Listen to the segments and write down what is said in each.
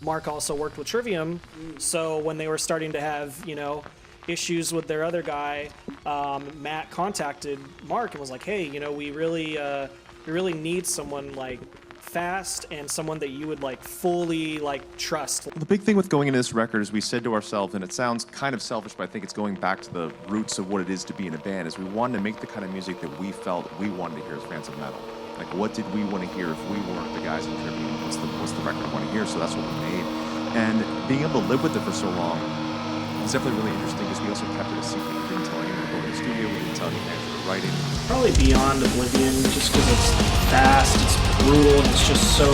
Mark also worked with Trivium, so when they were starting to have, issues with their other guy, Matt contacted Mark and was like, "Hey, we really need someone like fast and someone that you would like fully like trust." The big thing with going into this record is we said to ourselves, and it sounds kind of selfish, but I think it's going back to the roots of what it is to be in a band, is we wanted to make the kind of music that we felt we wanted to hear as fans of metal. Like, what did we want to hear if we weren't the guys in Trivium? What's the record I want to hear? So that's what we made. And being able to live with it for so long is definitely really interesting because we also kept it a secret. We didn't tell anyone to go to the studio. We didn't tell anyone to the writing. Probably beyond Oblivion, just because it's fast, it's brutal, and it's just so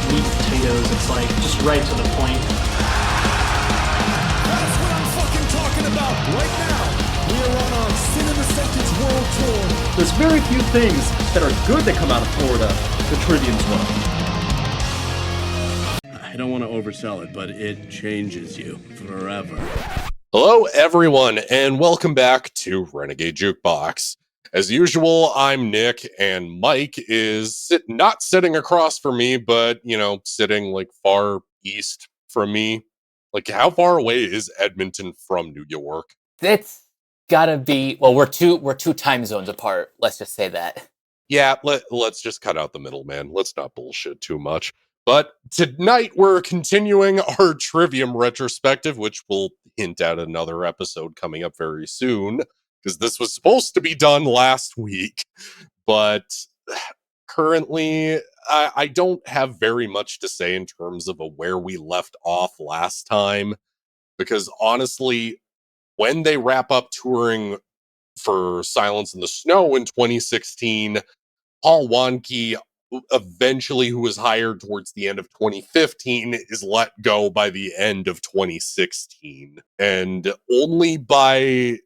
meat and potatoes. It's like just right to the point. That's what I'm fucking talking about right now. We are on our Cinema Sentence World Tour. There's very few things that are good that come out of Florida. The Trivium's one. I don't want to oversell it, but it changes you forever. Hello, everyone, and welcome back to Renegade Jukebox. As usual, I'm Nick, and Mike is not sitting across from me, but, sitting, like, far east from me. Like, how far away is Edmonton from New York? It's gotta be, well, we're two time zones apart, let's just say that. Yeah, let's just cut out the middleman. Let's not bullshit too much. But tonight we're continuing our Trivium retrospective, which will hint at another episode coming up very soon, because this was supposed to be done last week. But currently, I don't have very much to say in terms of where we left off last time, because honestly, when they wrap up touring for Silence in the Snow in 2016, Paul Wanke, eventually, who was hired towards the end of 2015, is let go by the end of 2016. And only by...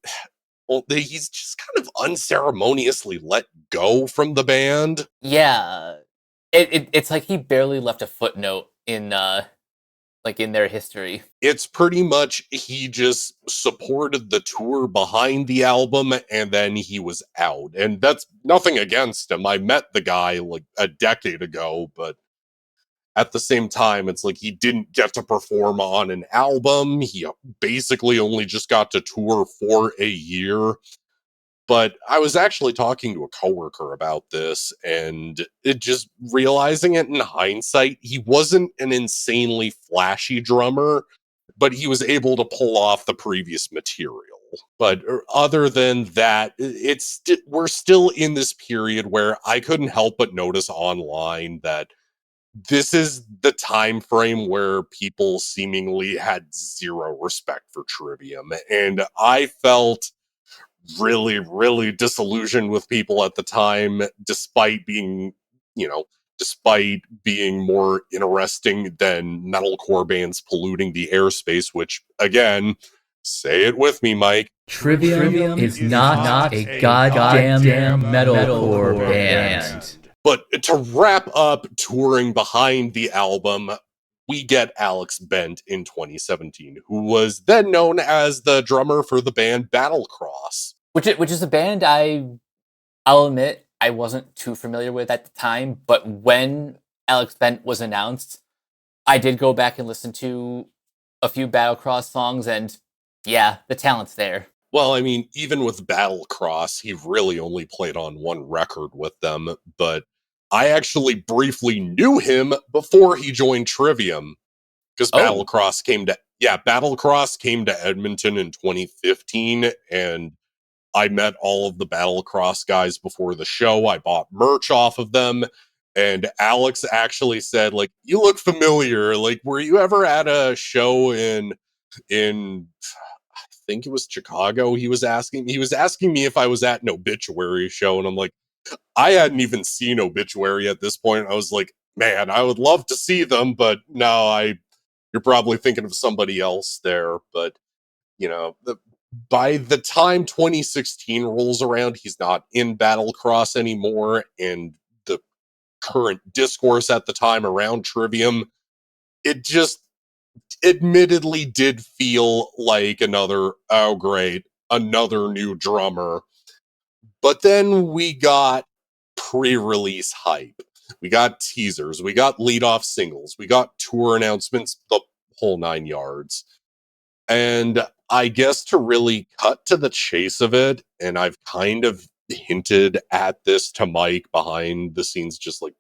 Well, he's just kind of unceremoniously let go from the band. Yeah. It's like he barely left a footnote in in their history. It's pretty much he just supported the tour behind the album and then he was out. And that's nothing against him. I met the guy like a decade ago, but at the same time, it's like he didn't get to perform on an album. He basically only just got to tour for a year. But I was actually talking to a coworker about this, and it just realizing it in hindsight, he wasn't an insanely flashy drummer, but he was able to pull off the previous material. But other than that, we're still in this period where I couldn't help but notice online that this is the time frame where people seemingly had zero respect for Trivium, and I felt really, really disillusioned with people at the time, despite being more interesting than metalcore bands polluting the airspace, which, again, say it with me, Mike. Trivium is not a goddamn metalcore band. But to wrap up touring behind the album, we get Alex Bent in 2017, who was then known as the drummer for the band Battlecross. Which is a band I'll admit I wasn't too familiar with at the time, but when Alex Bent was announced, I did go back and listen to a few Battlecross songs, and yeah, the talent's there. Well, I mean, even with Battlecross, he really only played on one record with them, but I actually briefly knew him before he joined Trivium, because Battlecross came to Edmonton in 2015, and I met all of the Battlecross guys before the show. I bought merch off of them, and Alex actually said, like, "You look familiar. Like, were you ever at a show in I think it was Chicago?" He was asking me if I was at an Obituary show, and I'm like, I hadn't even seen Obituary at this point. I was like, man, I would love to see them, but no, you're probably thinking of somebody else there. But, by the time 2016 rolls around, he's not in Battlecross anymore, and the current discourse at the time around Trivium, it just admittedly did feel like another new drummer. But then we got pre-release hype. We got teasers. We got lead-off singles. We got tour announcements. The whole 9 yards. And I guess to really cut to the chase of it, and I've kind of hinted at this to Mike behind the scenes, just like,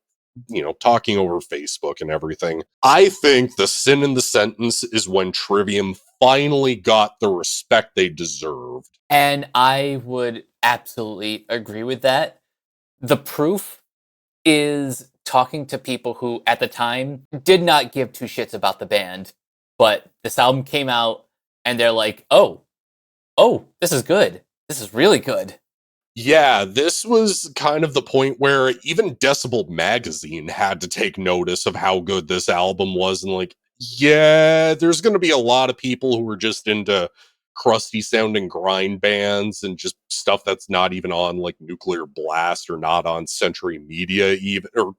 talking over Facebook and everything. I think the sin in the sentence is when Trivium finally got the respect they deserved. And I would absolutely agree with that. The proof is talking to people who, at the time, did not give two shits about the band, but this album came out and they're like, oh, this is good. This is really good. Yeah, this was kind of the point where even Decibel Magazine had to take notice of how good this album was, and like, yeah, there's going to be a lot of people who are just into crusty sounding grind bands and just stuff that's not even on like Nuclear Blast or not on Century Media even, or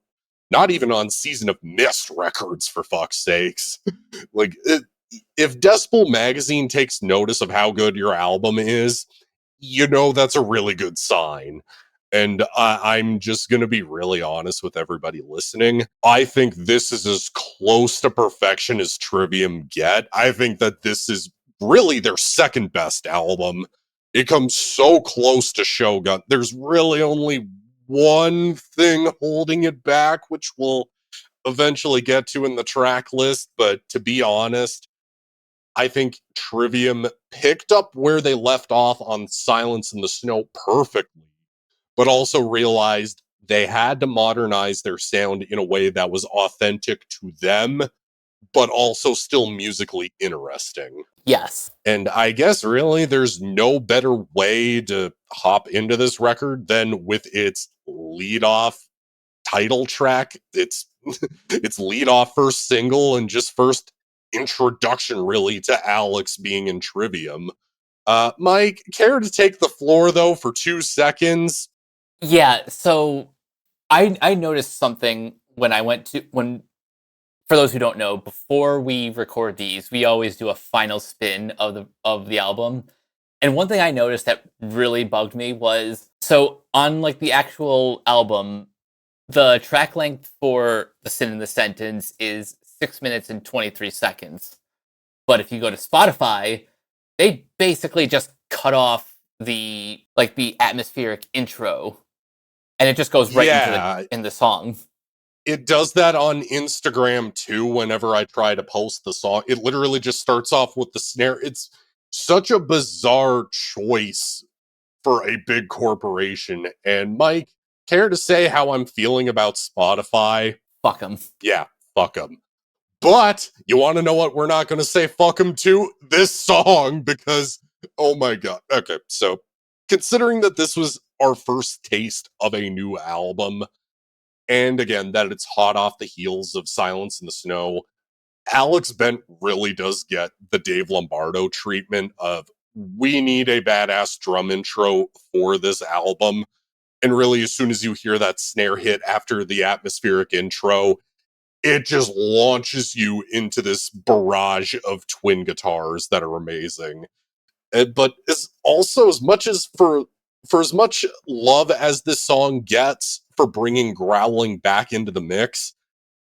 not even on Season of Mist records, for fuck's sakes. Like, if Decibel Magazine takes notice of how good your album is, that's a really good sign. And I'm just going to be really honest with everybody listening. I think this is as close to perfection as Trivium get. I think that this is really their second best album. It comes so close to Shogun. There's really only one thing holding it back, which we'll eventually get to in the track list. But to be honest, I think Trivium picked up where they left off on Silence in the Snow perfectly, but also realized they had to modernize their sound in a way that was authentic to them, but also still musically interesting. Yes. And I guess really there's no better way to hop into this record than with its lead-off title track. It's lead-off first single and just first introduction really to Alex being in Trivium. Mike, care to take the floor though for 2 seconds? Yeah, so I noticed something when for those who don't know, before we record these, we always do a final spin of the album. And one thing I noticed that really bugged me was, so on like the actual album, the track length for The Sin in the Sentence is 6 minutes and 23 seconds. But if you go to Spotify, they basically just cut off the atmospheric intro, and it just goes right in the song. It does that on Instagram too. Whenever I try to post the song, it literally just starts off with the snare. It's such a bizarre choice for a big corporation. And Mike, care to say how I'm feeling about Spotify? Fuck them. Yeah, fuck them. But you want to know what we're not going to say fuck them to? This song, because, oh my God. Okay, so considering that this was our first taste of a new album, and again, that it's hot off the heels of Silence in the Snow, Alex Bent really does get the Dave Lombardo treatment of, we need a badass drum intro for this album. And really, as soon as you hear that snare hit after the atmospheric intro, it just launches you into this barrage of twin guitars that are amazing. But as also, as much as for as much love as this song gets for bringing growling back into the mix,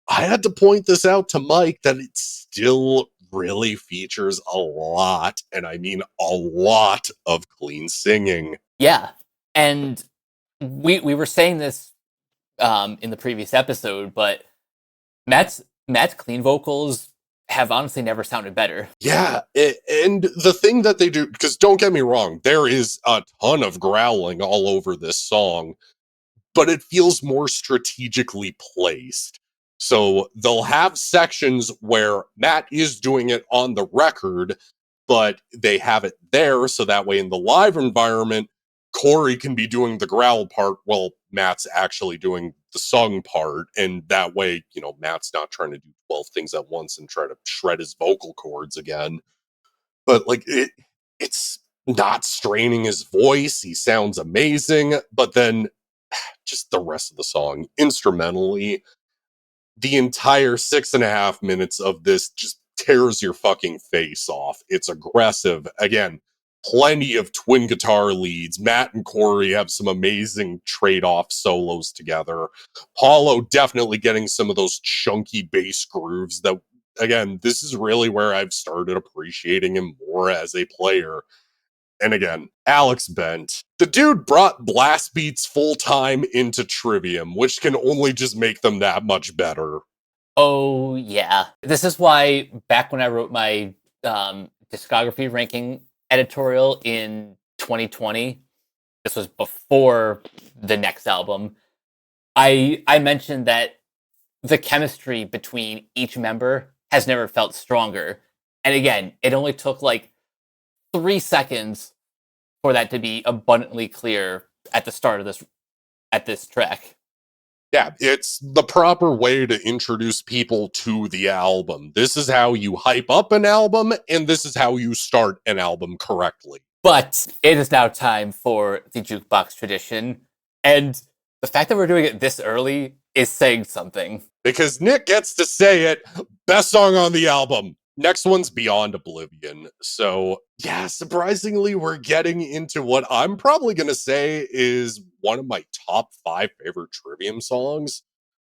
I had to point this out to Mike that it still really features a lot, and I mean a lot, of clean singing. Yeah, and we were saying this in the previous episode, but Matt's clean vocals have honestly never sounded better. Yeah, and the thing that they do, because don't get me wrong, there is a ton of growling all over this song, but it feels more strategically placed. So they'll have sections where Matt is doing it on the record, but they have it there so that way in the live environment, Corey can be doing the growl part while Matt's actually doing the sung part. And that way, Matt's not trying to do 12 things at once and try to shred his vocal cords again. But like it's not straining his voice. He sounds amazing. But then just the rest of the song, instrumentally, the entire 6.5 minutes of this just tears your fucking face off. It's aggressive. Again, plenty of twin guitar leads. Matt and Corey have some amazing trade-off solos together. Paulo definitely getting some of those chunky bass grooves that, again, this is really where I've started appreciating him more as a player. And again, Alex Bent. The dude brought blast beats full time into Trivium, which can only just make them that much better. Oh, yeah. This is why back when I wrote my discography ranking editorial in 2020, this was before the next album, I mentioned that the chemistry between each member has never felt stronger. And again, it only took like 3 seconds for that to be abundantly clear at the start of this track. Yeah, it's the proper way to introduce people to the album. This is how you hype up an album, and this is how you start an album correctly. But it is now time for the jukebox tradition. And the fact that we're doing it this early is saying something. Because Nick gets to say it, best song on the album. Next one's Beyond Oblivion. So, yeah, surprisingly, we're getting into what I'm probably going to say is one of my top 5 favorite Trivium songs.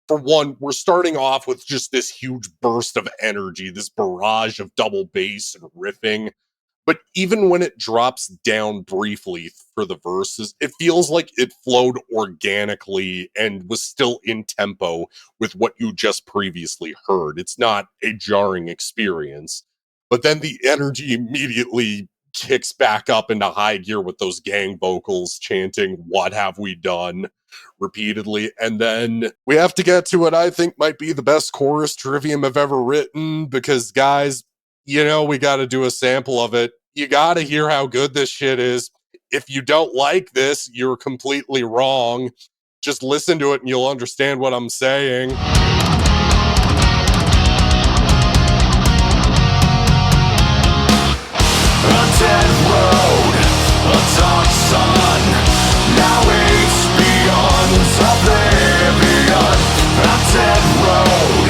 For one, we're starting off with just this huge burst of energy, this barrage of double bass and riffing. But even when it drops down briefly for the verses, it feels like it flowed organically and was still in tempo with what you just previously heard. It's not a jarring experience. But then the energy immediately kicks back up into high gear with those gang vocals chanting, "What have we done?" repeatedly. And then we have to get to what I think might be the best chorus Trivium have ever written, because, guys, we got to do a sample of it. You got to hear how good this shit is. If you don't like this, you're completely wrong. Just listen to it and you'll understand what I'm saying. A dead road, a dark sun, now it's beyond oblivion. A dead road,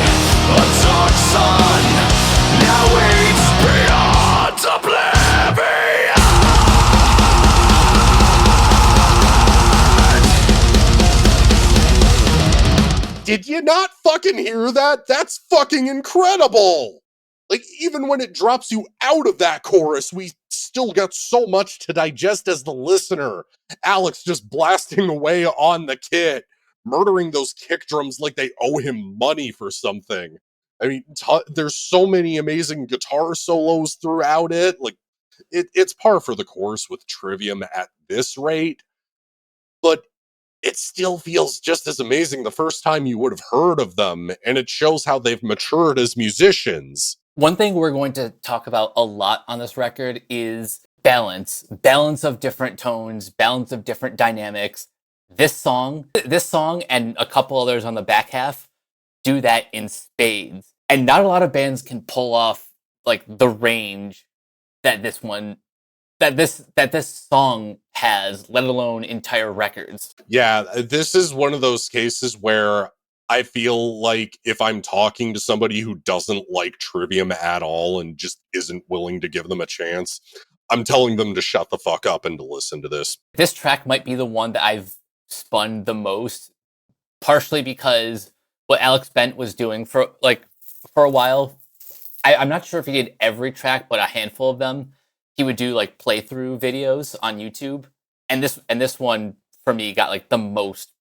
a dark sun, now it's beyond oblivion. Did you not fucking hear that? That's fucking incredible! Like, even when it drops you out of that chorus, we still got so much to digest as the listener. Alex just blasting away on the kit, murdering those kick drums like they owe him money for something. I mean, there's so many amazing guitar solos throughout it. Like, it's par for the course with Trivium at this rate, but it still feels just as amazing the first time you would have heard of them, and it shows how they've matured as musicians. One thing we're going to talk about a lot on this record is balance. Balance of different tones, balance of different dynamics. This song and a couple others on the back half do that in spades. And not a lot of bands can pull off like the range that this song has, let alone entire records. Yeah, this is one of those cases where I feel like if I'm talking to somebody who doesn't like Trivium at all and just isn't willing to give them a chance, I'm telling them to shut the fuck up and to listen to this. This track might be the one that I've spun the most, partially because what Alex Bent was doing for a while. I'm not sure if he did every track, but a handful of them. He would do like playthrough videos on YouTube, and this one for me got the most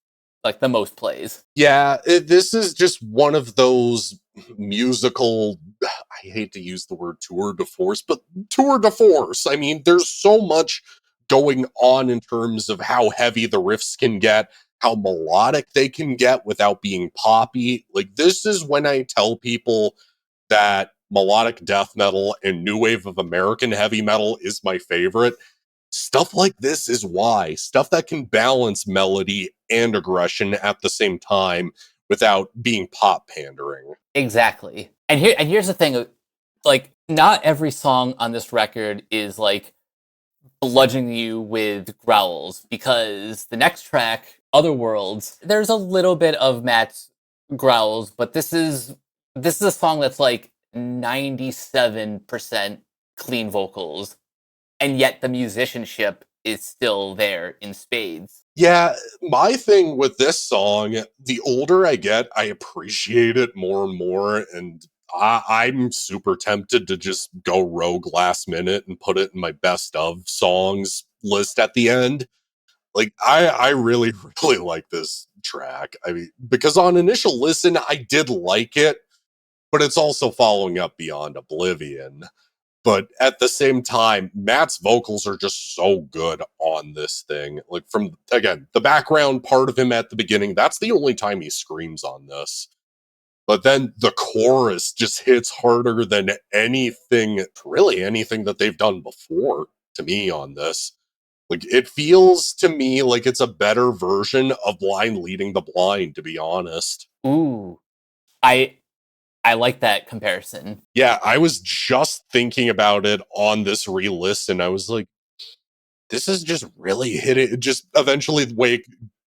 plays. Yeah, this is just one of those musical, I hate to use the word tour de force, but tour de force. I mean, there's so much going on in terms of how heavy the riffs can get, how melodic they can get without being poppy. Like, this is when I tell people that melodic death metal and new wave of American heavy metal is my favorite. Stuff like this is why. Stuff that can balance melody and aggression at the same time without being pop pandering. Exactly. And here's the thing, not every song on this record is bludgeoning you with growls, because the next track, Otherworlds, there's a little bit of Matt's growls, but this is a song that's 97% clean vocals, and yet the musicianship is still there in spades. Yeah, my thing with this song, the older I get, I appreciate it more and more, and I'm super tempted to just go rogue last minute and put it in my best of songs list at the end. Like, I really, really like this track. I mean, because on initial listen, I did like it, but it's also following up Beyond Oblivion. But at the same time, Matt's vocals are just so good on this thing. Like, from, again, the background part of him at the beginning, that's the only time he screams on this. But then the chorus just hits harder than anything, really anything that they've done before to me on this. Like, it feels to me like it's a better version of Blind Leading the Blind, to be honest. Ooh, I like that comparison. Yeah, I was just thinking about it on this re-listen. I was like, this is just really hitting. Just eventually, the way it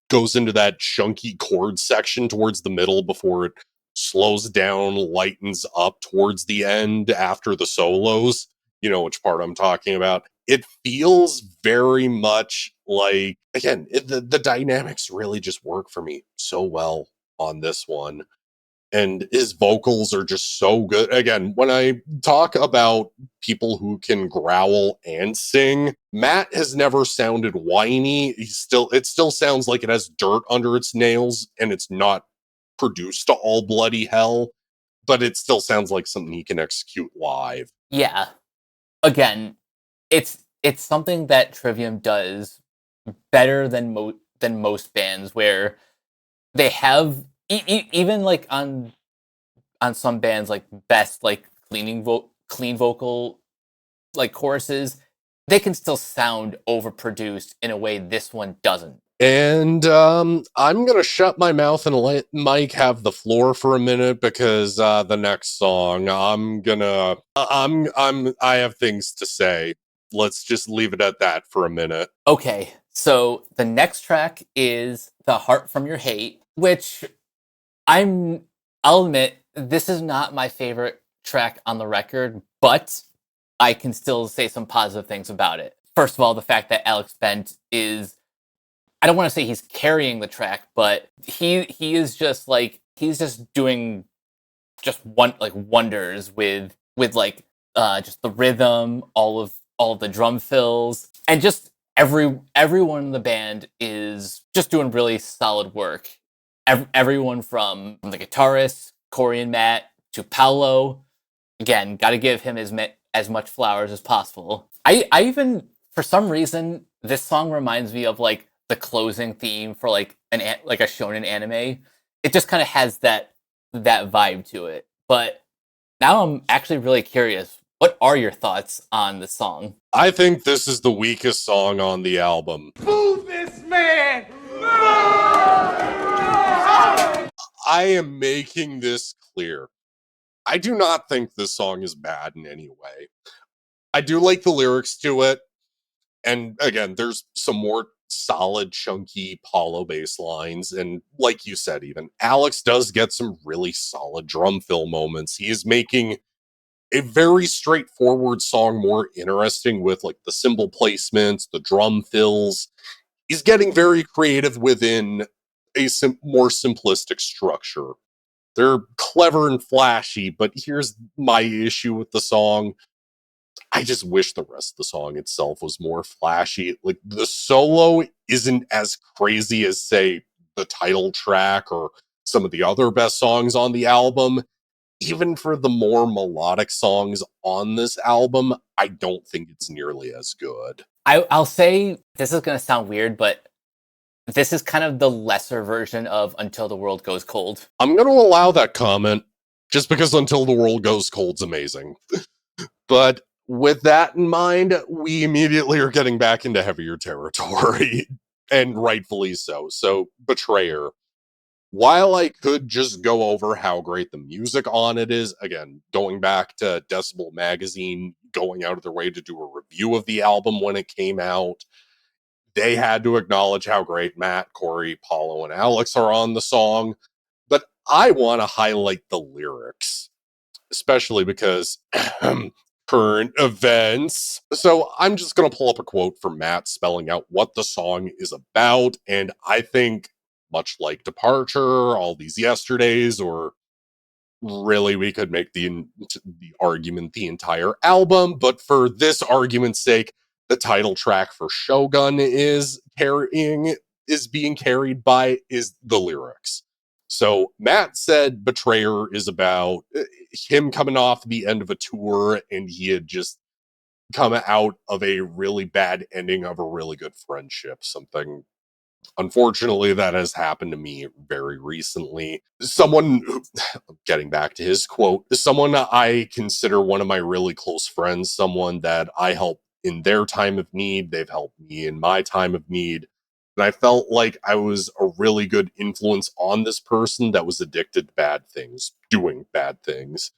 goes into that chunky chord section towards the middle before it slows down, lightens up towards the end after the solos. You know which part I'm talking about. It feels very much like, again, the dynamics really just work for me so well on this one. And his vocals are just so good. Again, when I talk about people who can growl and sing, Matt has never sounded whiny. It still sounds like it has dirt under its nails and it's not produced to all bloody hell, but it still sounds like something he can execute live. Yeah. Again, it's something that Trivium does better than most bands, where they have even like on some bands like best like clean vocal like choruses, they can still sound overproduced in a way this one doesn't. And I'm gonna shut my mouth and let Mike have the floor for a minute because the next song I have things to say. Let's just leave it at that for a minute. Okay, so the next track is "The Heart from Your Hate," which I'll admit, this is not my favorite track on the record, but I can still say some positive things about it. First of all, the fact that Alex Bent is, I don't want to say he's carrying the track, but he is just like, he's just doing just wonders with like just the rhythm, all of the drum fills, and just everyone in the band is just doing really solid work. Everyone from the guitarist, Corey and Matt, to Paolo. Again, got to give him as much flowers as possible. I even, for some reason, this song reminds me of like the closing theme for like a shonen anime. It just kind of has that vibe to it. But now I'm actually really curious. What are your thoughts on the song? I think this is the weakest song on the album. Move this man! I am making this clear. I do not think this song is bad in any way. I do like the lyrics to it. And again, there's some more solid, chunky Paulo bass lines. And like you said, even Alex does get some really solid drum fill moments. He is making a very straightforward song more interesting with like the cymbal placements, the drum fills. He's getting very creative within a more simplistic structure. They're clever and flashy, but here's my issue with the song. I just wish the rest of the song itself was more flashy. Like, the solo isn't as crazy as, say, the title track or some of the other best songs on the album. Even for the more melodic songs on this album, I don't think it's nearly as good. I'll say, this is going to sound weird, but this is kind of the lesser version of Until the World Goes Cold. I'm going to allow that comment, just because Until the World Goes Cold's amazing. But with that in mind, we immediately are getting back into heavier territory, and rightfully so. So, Betrayer. While I could just go over how great the music on it is, again, going back to Decibel Magazine, going out of their way to do a review of the album when it came out, they had to acknowledge how great Matt, Corey, Paulo, and Alex are on the song. But I want to highlight the lyrics, especially because current events. So I'm just going to pull up a quote from Matt spelling out what the song is about. And I think, much like Departure, All These Yesterdays, or really, we could make the argument the entire album, but for this argument's sake, the title track for Shogun is being carried by is the lyrics. So Matt said Betrayer is about him coming off the end of a tour, and he had just come out of a really bad ending of a really good friendship. Something, unfortunately, that has happened to me very recently. Getting back to his quote, someone I consider one of my really close friends, someone that I help in their time of need, they've helped me in my time of need. And I felt like I was a really good influence on this person that was addicted to bad things, doing bad things.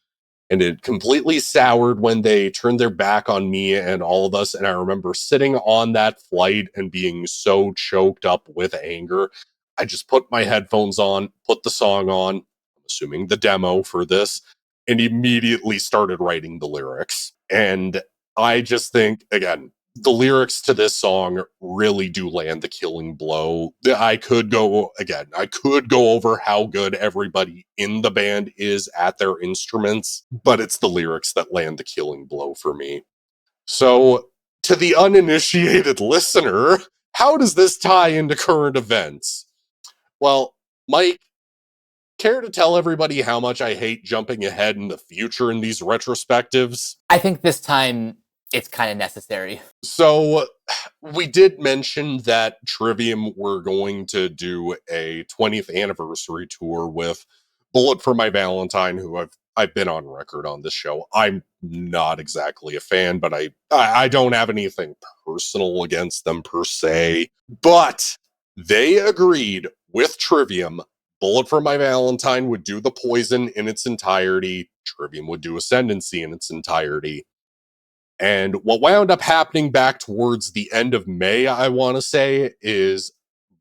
And it completely soured when they turned their back on me and all of us. And I remember sitting on that flight and being so choked up with anger. I just put my headphones on, put the song on, I'm assuming the demo for this, and immediately started writing the lyrics. And I just think, again, the lyrics to this song really do land the killing blow. I could go over how good everybody in the band is at their instruments, but it's the lyrics that land the killing blow for me. So, to the uninitiated listener, how does this tie into current events? Well, Mike, care to tell everybody how much I hate jumping ahead in the future in these retrospectives? I think this time it's kind of necessary. So, we did mention that Trivium were going to do a 20th anniversary tour with Bullet for My Valentine, who I've been on record on this show. I'm not exactly a fan, but I don't have anything personal against them per se. But they agreed with Trivium. Bullet for My Valentine would do the Poison in its entirety. Trivium would do Ascendancy in its entirety. And what wound up happening back towards the end of May, I want to say, is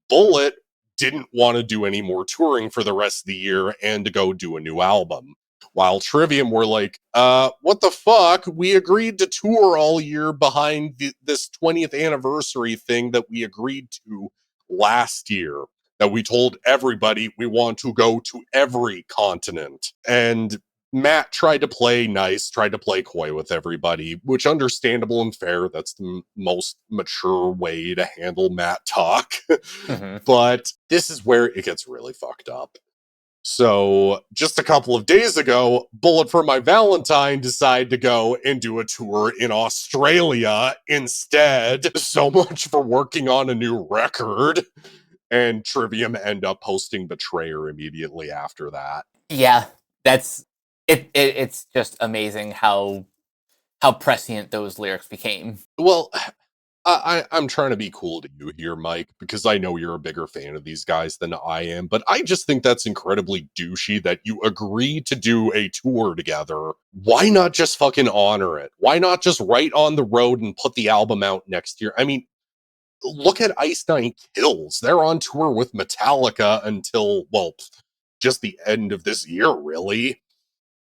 Bullet didn't want to do any more touring for the rest of the year and to go do a new album. While Trivium were like, what the fuck? We agreed to tour all year behind this 20th anniversary thing that we agreed to last year. That we told everybody we want to go to every continent. And Matt tried to play nice, tried to play coy with everybody, which understandable and fair. That's the most mature way to handle Matt talk. Mm-hmm. But this is where it gets really fucked up. So just a couple of days ago, Bullet for My Valentine decided to go and do a tour in Australia instead. So much for working on a new record. And Trivium end up posting Betrayer immediately after that. Yeah, that's it. It's just amazing how prescient those lyrics became. Well, I'm trying to be cool to you here, Mike, because I know you're a bigger fan of these guys than I am, but I just think that's incredibly douchey that you agree to do a tour together. Why not just fucking honor it? Why not just write on the road and put the album out next year? I mean, look at Ice Nine Kills. They're on tour with Metallica until, well, just the end of this year, really.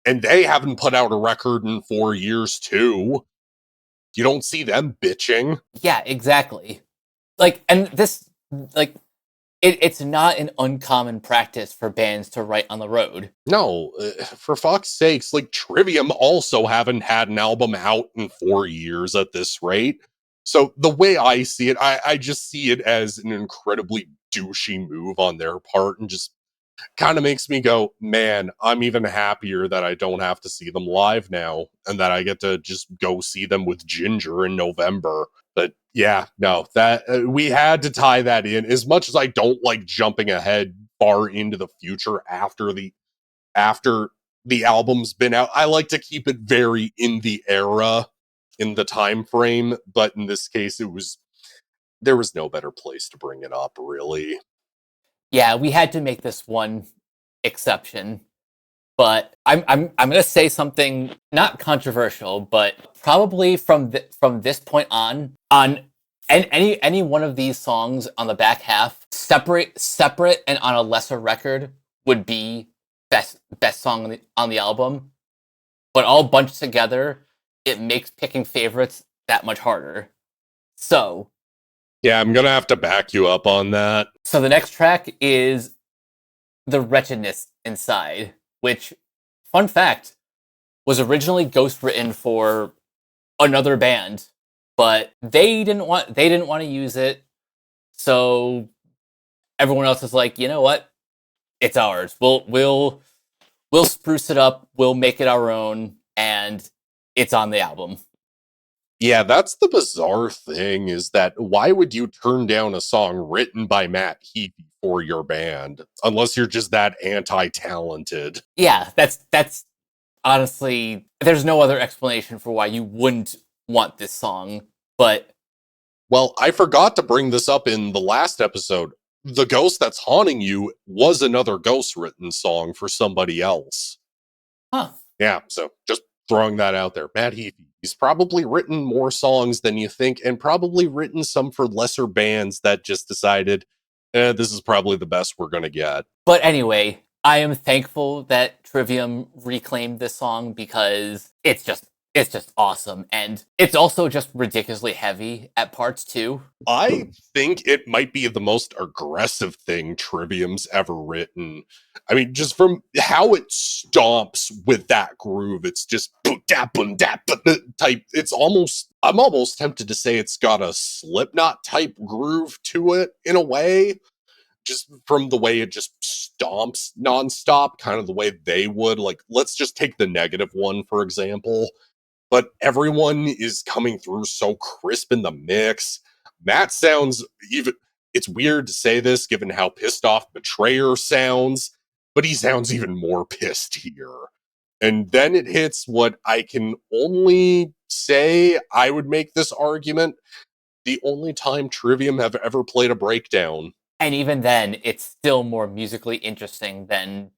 And they haven't put out a record in 4 years, too. You don't see them bitching. Yeah, exactly. And this, it's not an uncommon practice for bands to write on the road. No, for fuck's sakes, Trivium also haven't had an album out in 4 years at this rate. So the way I see it, I just see it as an incredibly douchey move on their part, and just kind of makes me go, man, I'm even happier that I don't have to see them live now, and that I get to just go see them with Ginger in November. But yeah, no, that we had to tie that in. As much as I don't like jumping ahead far into the future after the album's been out, I like to keep it very in the era, in the time frame. But in this case, there was no better place to bring it up, really. Yeah, we had to make this one exception. But I'm gonna say something not controversial, but probably from this point on any one of these songs on the back half, separate and on a lesser record would be best song on the album. But all bunched together, it makes picking favorites that much harder. So yeah, I'm gonna have to back you up on that. So the next track is The Wretchedness Inside, which fun fact, was originally ghost written for another band, but they didn't want to use it. So everyone else is like, you know what? It's ours. We'll spruce it up. We'll make it our own, and it's on the album. Yeah, that's the bizarre thing, is that why would you turn down a song written by Matt Heafy for your band unless you're just that anti-talented? Yeah, that's honestly, there's no other explanation for why you wouldn't want this song. But Well, I forgot to bring this up in the last episode. The Ghost That's Haunting You was another ghost written song for somebody else. huh. Yeah, so just throwing that out there. Matt Heafy, he's probably written more songs than you think, and probably written some for lesser bands that just decided, this is probably the best we're going to get. But anyway, I am thankful that Trivium reclaimed this song because it's just awesome, and it's also just ridiculously heavy at parts too. I think it might be the most aggressive thing Trivium's ever written. I mean, just from how it stomps with that groove, it's just type. It's almost, I'm almost tempted to say it's got a Slipknot type groove to it in a way. Just from the way it just stomps nonstop, kind of the way they would. Like, let's just take the Negative one, for example. But everyone is coming through so crisp in the mix. Matt sounds even, it's weird to say this given how pissed off Betrayer sounds, but he sounds even more pissed here. And then it hits what I can only say, I would make this argument, the only time Trivium have ever played a breakdown. And even then, it's still more musically interesting than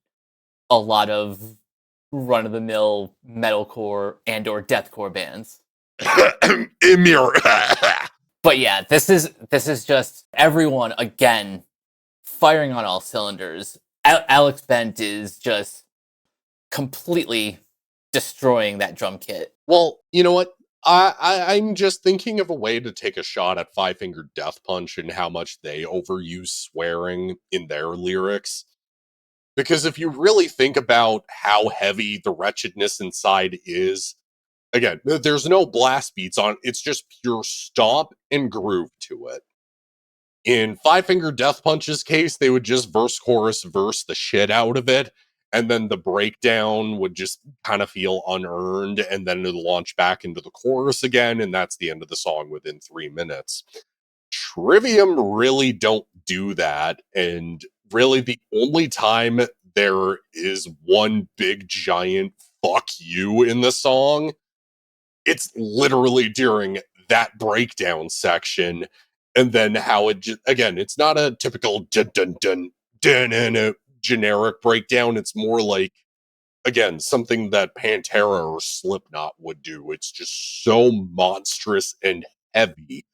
a lot of run-of-the-mill metalcore and or deathcore bands. Emir. But yeah, this is just everyone again firing on all cylinders. Alex Bent is just completely destroying that drum kit. Well, you know what? I'm just thinking of a way to take a shot at Five Finger Death Punch and how much they overuse swearing in their lyrics. Because if you really think about how heavy the wretchedness inside is, again, there's no blast beats on it, it's just pure stomp and groove to it. In Five Finger Death Punch's case, they would just verse, chorus, verse the shit out of it, and then the breakdown would just kind of feel unearned, and then it'll launch back into the chorus again, and that's the end of the song within 3 minutes. Trivium really don't do that, and really the only time there is one big giant fuck you in the song, it's literally during that breakdown section, and then how it again, it's not a typical dun dun dun dun dun generic breakdown. It's more like, again, something that Pantera or Slipknot would do. It's just so monstrous and heavy.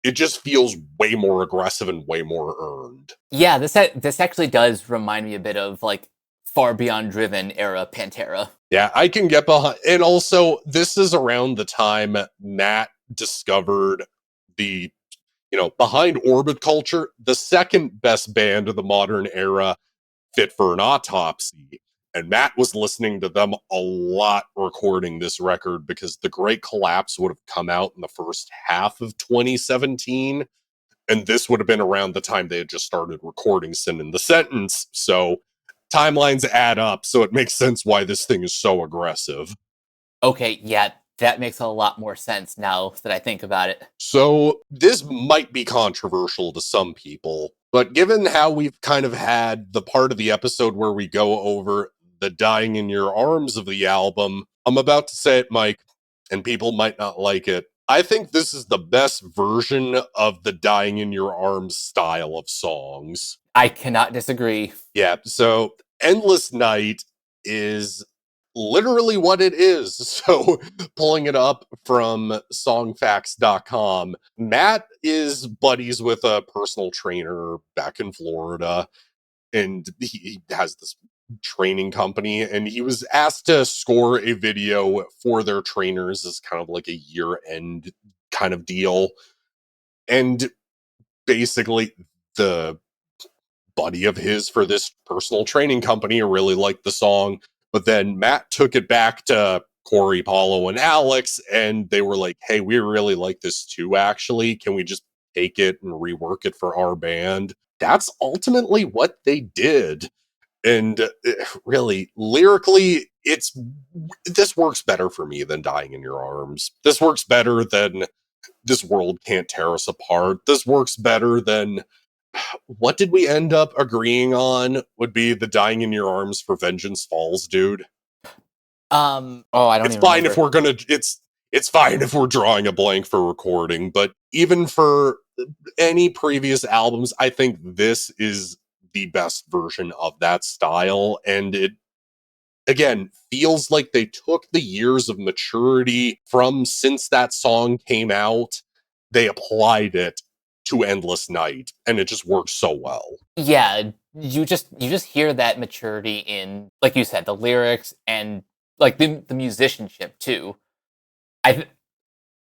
It just feels way more aggressive and way more earned. Yeah, this actually does remind me a bit of like Far Beyond Driven era Pantera. Yeah, I can get behind. And also, this is around the time Matt discovered the, behind Orbit Culture, the second best band of the modern era, Fit for an Autopsy. And Matt was listening to them a lot recording this record because The Great Collapse would have come out in the first half of 2017. And this would have been around the time they had just started recording Sin in the Sentence. So timelines add up. So it makes sense why this thing is so aggressive. Okay, yeah, that makes a lot more sense now that I think about it. So this might be controversial to some people, but given how we've kind of had the part of the episode where we go over the Dying in Your Arms of the album, I'm about to say it, Mike, and people might not like it. I think this is the best version of the Dying in Your Arms style of songs. I cannot disagree. Yeah, so Endless Night is literally what it is. So pulling it up from songfacts.com, Matt is buddies with a personal trainer back in Florida, and he has this training company, and he was asked to score a video for their trainers as kind of like a year-end kind of deal. And basically the buddy of his for this personal training company really liked the song, But then Matt took it back to Corey, Paulo, and Alex, and they were like, hey, we really like this too, actually. Can we just take it and rework it for our band? That's ultimately what they did. And really, lyrically, this works better for me than Dying in Your Arms. This works better than This World Can't Tear Us Apart. This works better than, what did we end up agreeing on would be the Dying in Your Arms for Vengeance Falls, dude? Oh, I don't It's even fine remember. if we're gonna, it's fine if we're drawing a blank for recording, but even for any previous albums, I think this is the best version of that style, and it again feels like they took the years of maturity from since that song came out, they applied it to Endless Night, and it just works so well. Yeah, you just hear that maturity in, like you said, the lyrics and like the musicianship too. I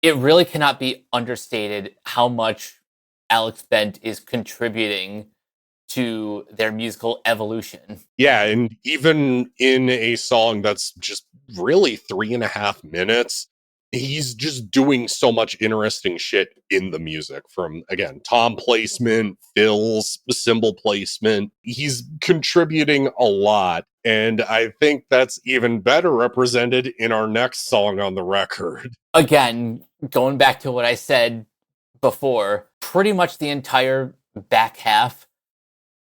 It really cannot be understated how much Alex Bent is contributing to their musical evolution. Yeah, and even in a song that's just really 3.5 minutes, he's just doing so much interesting shit in the music, from, again, tom placement, fills, cymbal placement. He's contributing a lot, and I think that's even better represented in our next song on the record. Again, going back to what I said before, pretty much the entire back half,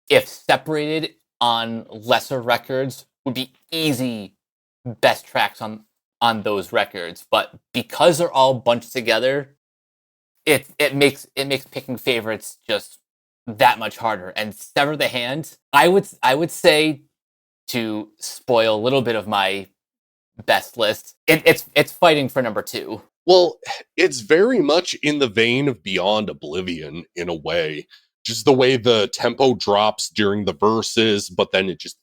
if separated on lesser records, would be easy best tracks on those records. But because they're all bunched together, it makes picking favorites just that much harder. And Sever the Hand, I would say, to spoil a little bit of my best list, it's fighting for number 2. Well, it's very much in the vein of Beyond Oblivion in a way. Just the way the tempo drops during the verses, but then it just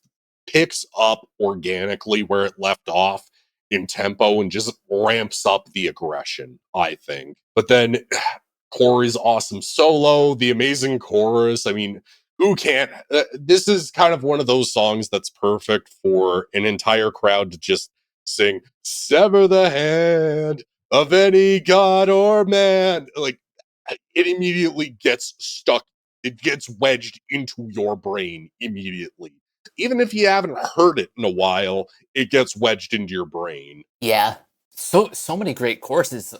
picks up organically where it left off in tempo and just ramps up the aggression, I think. But then Corey's awesome solo, the amazing chorus. I mean, who can't? This is kind of one of those songs that's perfect for an entire crowd to just sing, sever the hand of any god or man. Like, it immediately gets stuck. It gets wedged into your brain immediately. Even if you haven't heard it in a while, it gets wedged into your brain. Yeah, so many great choruses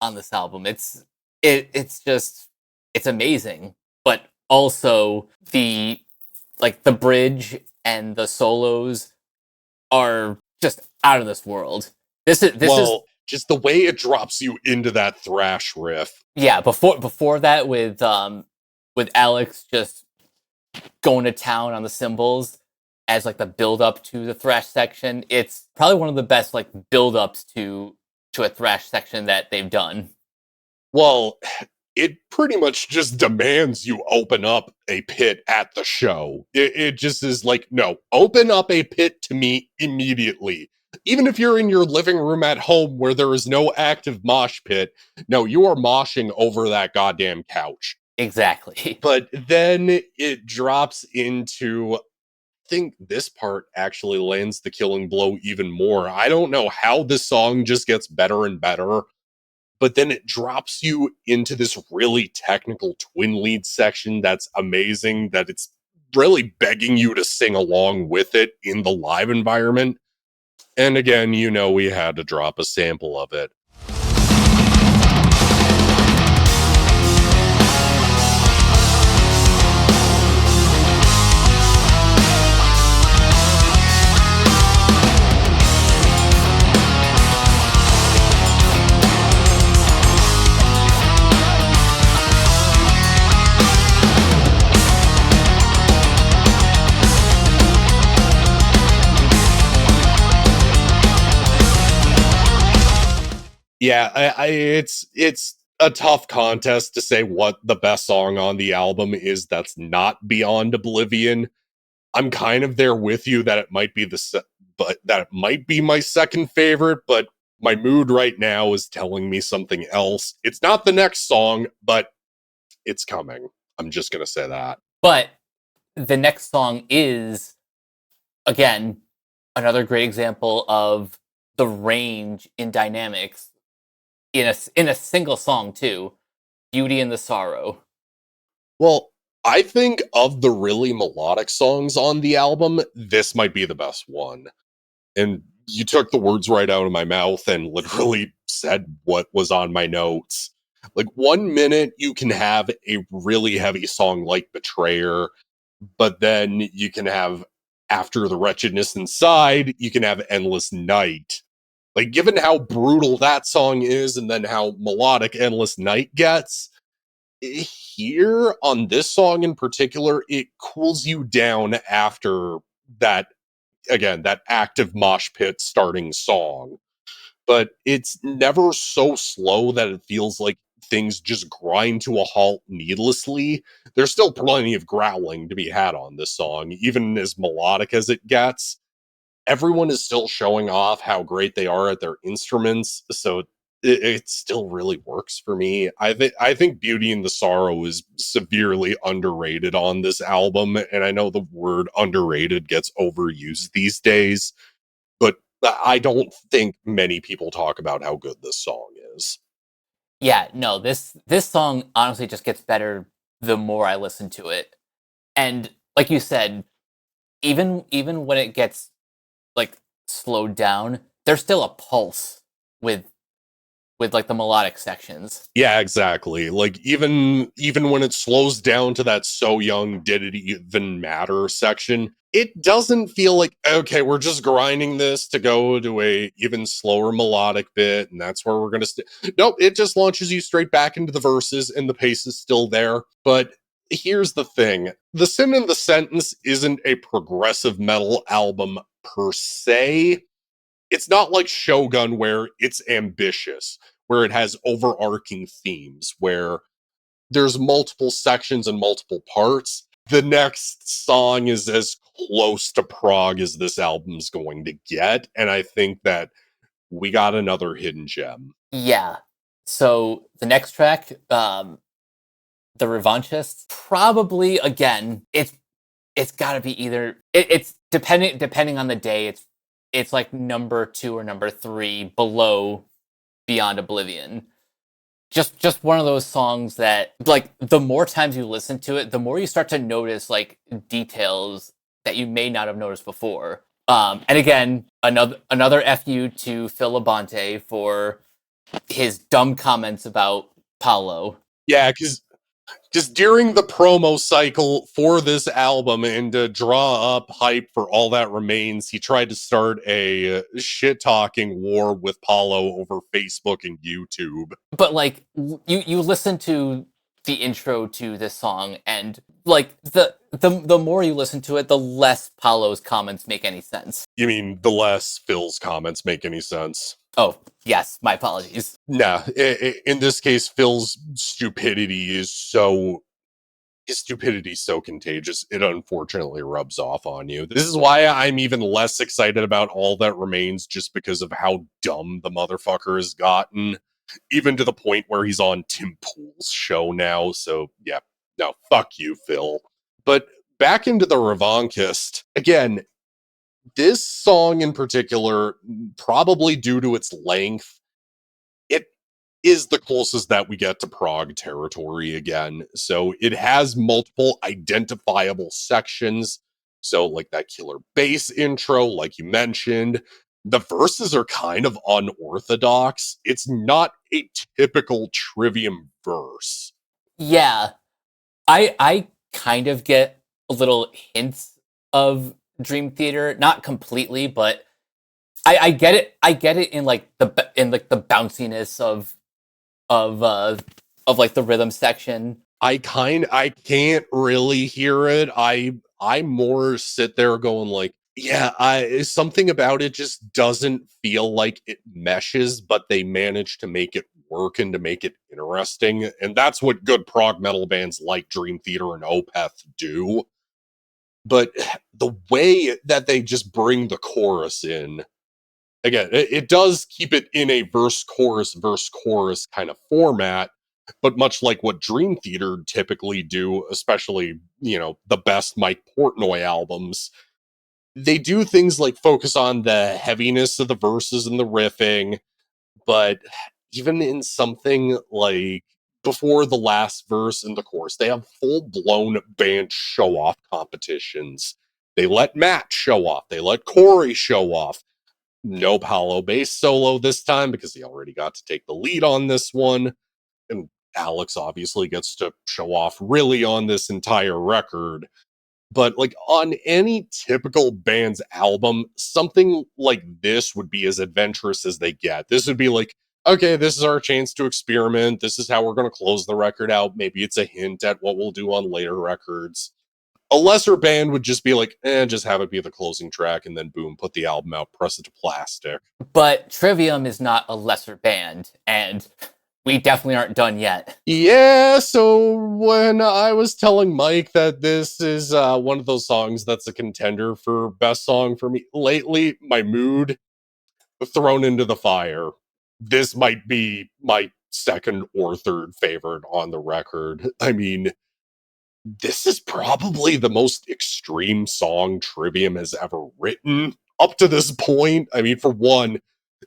on this album. It's just, it's amazing. But also the bridge and the solos are just out of this world. This is Just the way it drops you into that thrash riff. Yeah, before that, with Alex just going to town on the cymbals as like the build up to the thrash section. It's probably one of the best like build ups to a thrash section that they've done. Well, it pretty much just demands you open up a pit at the show. It just is like, no, open up a pit to me immediately. Even if you're in your living room at home where there is no active mosh pit, no, you are moshing over that goddamn couch. Exactly. But then it drops into, I think this part actually lands the killing blow even more. I don't know how this song just gets better and better, but then it drops you into this really technical twin lead section that's amazing, that it's really begging you to sing along with it in the live environment. And again, we had to drop a sample of it. Yeah, it's a tough contest to say what the best song on the album is that's not Beyond Oblivion. I'm kind of there with you that it might be but that it might be my second favorite, but my mood right now is telling me something else. It's not the next song, but it's coming. I'm just going to say that. But the next song is, again, another great example of the range in dynamics in a single song too. Beauty and the Sorrow. Well, I think of the really melodic songs on the album, this might be the best one. And you took the words right out of my mouth and literally said what was on my notes. Like, 1 minute you can have a really heavy song like Betrayer, but then you can have After the Wretchedness Inside, you can have Endless Night. Like, given how brutal that song is and then how melodic Endless Night gets, here on this song in particular, it cools you down after that, again, that active mosh pit starting song. But it's never so slow that it feels like things just grind to a halt needlessly. There's still plenty of growling to be had on this song, even as melodic as it gets. Everyone is still showing off how great they are at their instruments, so it still really works for me. I think Beauty and the Sorrow is severely underrated on this album, and I know the word underrated gets overused these days, but I don't think many people talk about how good this song is. Yeah, no, this song honestly just gets better the more I listen to it. And like you said, even when it gets like slowed down, there's still a pulse with like the melodic sections. Yeah, exactly. Like, even when it slows down to that "So Young, Did It Even Matter" section, it doesn't feel like, okay, we're just grinding this to go to a even slower melodic bit, and that's where we're gonna nope, it just launches you straight back into the verses, and the pace is still there. But here's the thing: The Sin in the Sentence isn't a progressive metal album per se. It's not like Shogun, where it's ambitious, where it has overarching themes, where there's multiple sections and multiple parts. The next song is as close to prog as this album's going to get, and I think that we got another hidden gem. Yeah. So the next track, The Revanchists, probably again, it's got to be either it's depending on the day, it's like number 2 or number 3 below Beyond Oblivion. Just one of those songs that, like, the more times you listen to it, the more you start to notice like details that you may not have noticed before. And again, another FU to Phil Labonte for his dumb comments about Paulo. Yeah, because during the promo cycle for this album and to draw up hype for All That Remains, he tried to start a shit talking war with Paulo over Facebook and YouTube. But like you listen to the intro to this song, and like the more you listen to it, the less Paulo's comments make any sense. You mean the less Phil's comments make any sense? Oh, yes, my apologies. Nah, in this case, Phil's stupidity is so contagious, it unfortunately rubs off on you. This is why I'm even less excited about All That Remains, just because of how dumb the motherfucker has gotten, even to the point where he's on Tim Pool's show now. So yeah, no, fuck you, Phil. But back into the Revanchist again. This song in particular, probably due to its length, it is the closest that we get to prog territory again. So it has multiple identifiable sections. So, like that killer bass intro, like you mentioned, the verses are kind of unorthodox. It's not a typical Trivium verse. Yeah, I kind of get a little hints of Dream Theater, not completely, but I get it. I get it in like the bounciness of like the rhythm section. I can't really hear it. I more sit there going like, yeah, something about it just doesn't feel like it meshes, but they manage to make it work and to make it interesting. And that's what good prog metal bands like Dream Theater and Opeth do. But the way that they just bring the chorus in, again, it does keep it in a verse chorus kind of format, but much like what Dream Theater typically do, especially, the best Mike Portnoy albums, they do things like focus on the heaviness of the verses and the riffing, but even in something like before the last verse and the chorus, they have full-blown band show-off competitions. They let Matt show off. They let Corey show off. No Paolo bass solo this time because he already got to take the lead on this one. And Alex obviously gets to show off really on this entire record. But like on any typical band's album, something like this would be as adventurous as they get. This would be like, okay, this is our chance to experiment. This is how we're going to close the record out. Maybe it's a hint at what we'll do on later records. A lesser band would just be like, just have it be the closing track and then boom, put the album out, press it to plastic. But Trivium is not a lesser band, and we definitely aren't done yet. Yeah, so when I was telling Mike that this is one of those songs that's a contender for best song for me, lately, my mood thrown into the fire. This might be my second or third favorite on the record. I mean, this is probably the most extreme song Trivium has ever written up to this point. I mean, for one,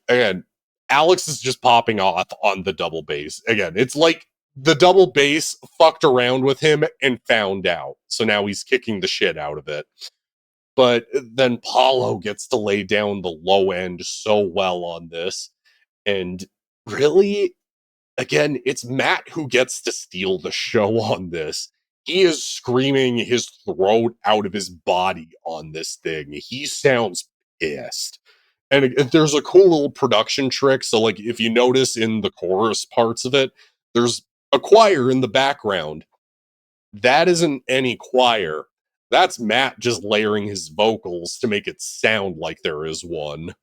again, Alex is just popping off on the double bass. Again, it's like the double bass fucked around with him and found out. So now he's kicking the shit out of it. But then Paulo gets to lay down the low end so well on this. And really, again, it's Matt who gets to steal the show on this. He is screaming his throat out of his body on this thing. He sounds pissed. And there's a cool little production trick. So, like, if you notice in the chorus parts of it, there's a choir in the background. That isn't any choir. That's Matt just layering his vocals to make it sound like there is one.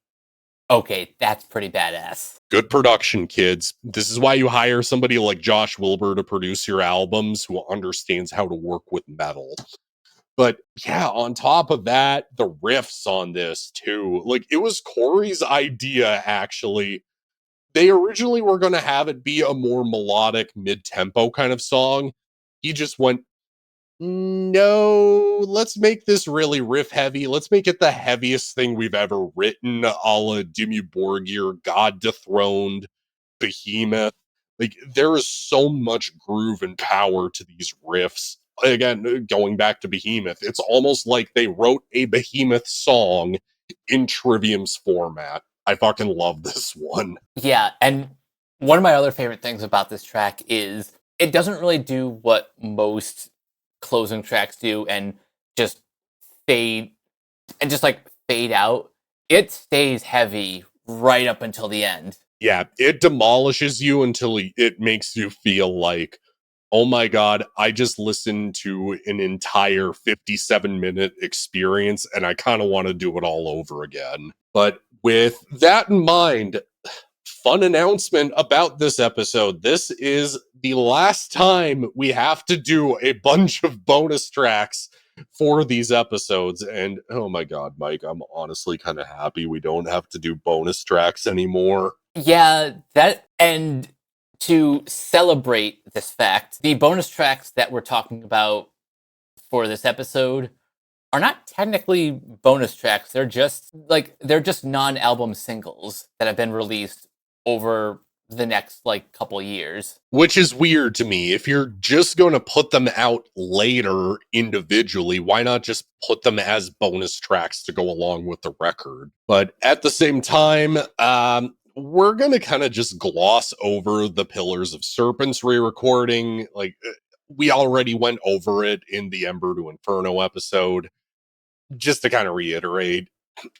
Okay, that's pretty badass. Good production, kids. This is why you hire somebody like Josh Wilbur to produce your albums who understands how to work with metal. But yeah, on top of that, the riffs on this too. Like, it was Corey's idea, actually. They originally were going to have it be a more melodic, mid-tempo kind of song. He just went, no, let's make this really riff heavy. Let's make it the heaviest thing we've ever written, a la Dimmu Borgir, God Dethroned, Behemoth. Like, there is so much groove and power to these riffs. Again, going back to Behemoth, it's almost like they wrote a Behemoth song in Trivium's format. I fucking love this one. Yeah, and one of my other favorite things about this track is it doesn't really do what most closing tracks do and just fade out. It stays heavy right up until the end. Yeah, it demolishes you until it makes you feel like, oh my god, I just listened to an entire 57-minute experience and I kind of want to do it all over again. But with that in mind, fun announcement about this episode. This is the last time we have to do a bunch of bonus tracks for these episodes. And oh my god, Mike, I'm honestly kind of happy we don't have to do bonus tracks anymore. Yeah, and to celebrate this fact, the bonus tracks that we're talking about for this episode are not technically bonus tracks. They're just non-album singles that have been released over the next couple years. Which is weird to me. If you're just going to put them out later individually, why not just put them as bonus tracks to go along with the record? But at the same time, we're going to kind of just gloss over the Pillars of Serpents re-recording. Like, we already went over it in the Ember to Inferno episode. Just to kind of reiterate,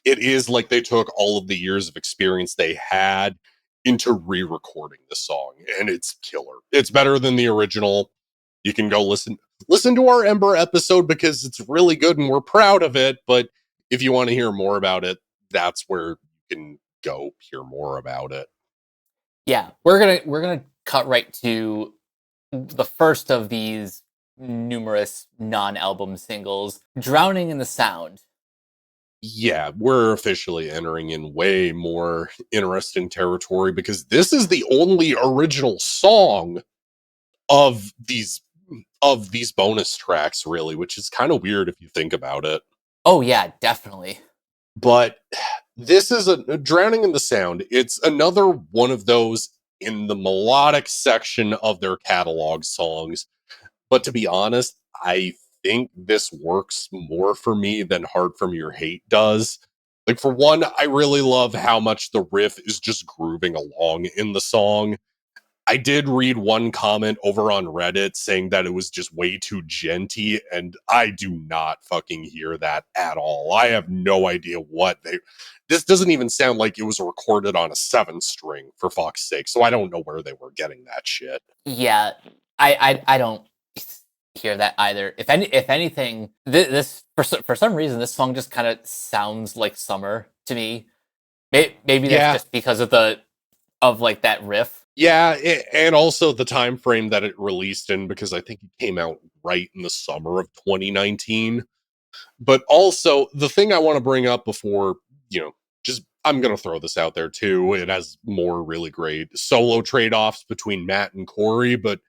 it is like they took all of the years of experience they had into re-recording the song, and it's killer. It's better than the original. You can go listen to our Ember episode because it's really good and we're proud of it. But if you want to hear more about it, that's where you can go hear more about it. Yeah, we're gonna cut right to the first of these numerous non-album singles, Drowning in the Sound. Yeah, we're officially entering in way more interesting territory because this is the only original song of these bonus tracks, really, which is kind of weird if you think about it. Oh yeah, definitely. But this is a Drowning in the Sound. It's another one of those in the melodic section of their catalog songs. But to be honest, I think this works more for me than Hard From Your Hate does. Like, for one, I really love how much the riff is just grooving along in the song. I did read one comment over on Reddit saying that it was just way too genty, and I do not fucking hear that at all. I have no idea what they. This doesn't even sound like it was recorded on a 7-string, for fuck's sake, so I don't know where they were getting that shit. Yeah, I don't hear that either. If anything, this for some reason this song just kind of sounds like summer to me. Maybe that's Yeah. just because of like that riff. Yeah, and also the time frame that it released in, because I think it came out right in the summer of 2019. But also, the thing I want to bring up before, just I'm going to throw this out there too. It has more really great solo trade-offs between Matt and Corey, but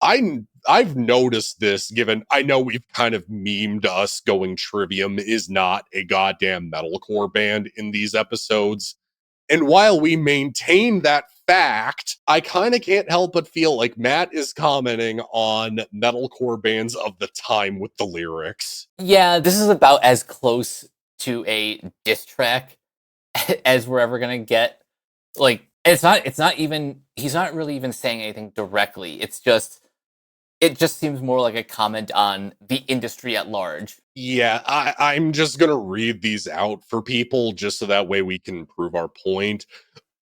I've noticed this, given I know we've kind of memed us going Trivium is not a goddamn metalcore band in these episodes. And while we maintain that fact, I kind of can't help but feel like Matt is commenting on metalcore bands of the time with the lyrics. Yeah, this is about as close to a diss track as we're ever gonna get. Like, it's not even, he's not really even saying anything directly. It just seems more like a comment on the industry at large. Yeah, I'm just going to read these out for people just so that way we can prove our point.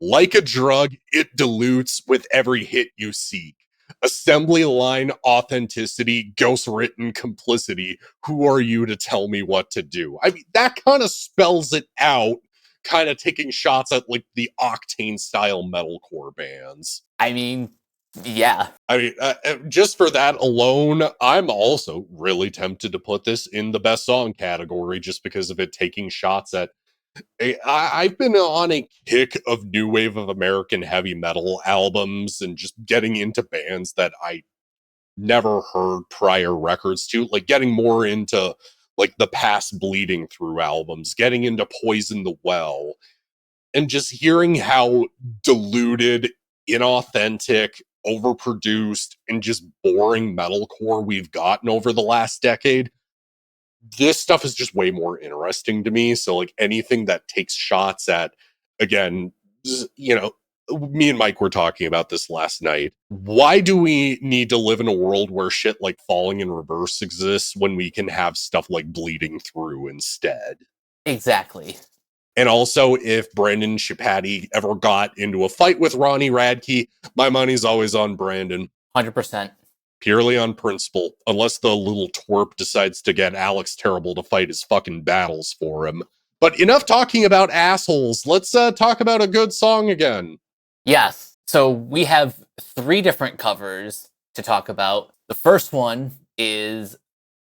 Like a drug, it dilutes with every hit you seek. Assembly line authenticity, ghost written complicity. Who are you to tell me what to do? I mean, that kind of spells it out, kind of taking shots at like the Octane style metalcore bands. I mean, yeah. I mean, just for that alone, I'm also really tempted to put this in the best song category just because of it taking shots at. I've been on a kick of new wave of American heavy metal albums and just getting into bands that I never heard prior records to, like getting more into like the Past Bleeding Through albums, getting into Poison the Well, and just hearing how diluted, inauthentic, overproduced, and just boring metalcore we've gotten over the last decade. This stuff is just way more interesting to me. So, like, anything that takes shots at, again, me and Mike were talking about this last night. Why do we need to live in a world where shit like Falling in Reverse exists when we can have stuff like Bleeding Through instead? Exactly. And also, if Brandon Shipati ever got into a fight with Ronnie Radke, my money's always on Brandon. 100%. Purely on principle, unless the little twerp decides to get Alex Terrible to fight his fucking battles for him. But enough talking about assholes. Let's talk about a good song again. Yes. So we have 3 different covers to talk about. The first one is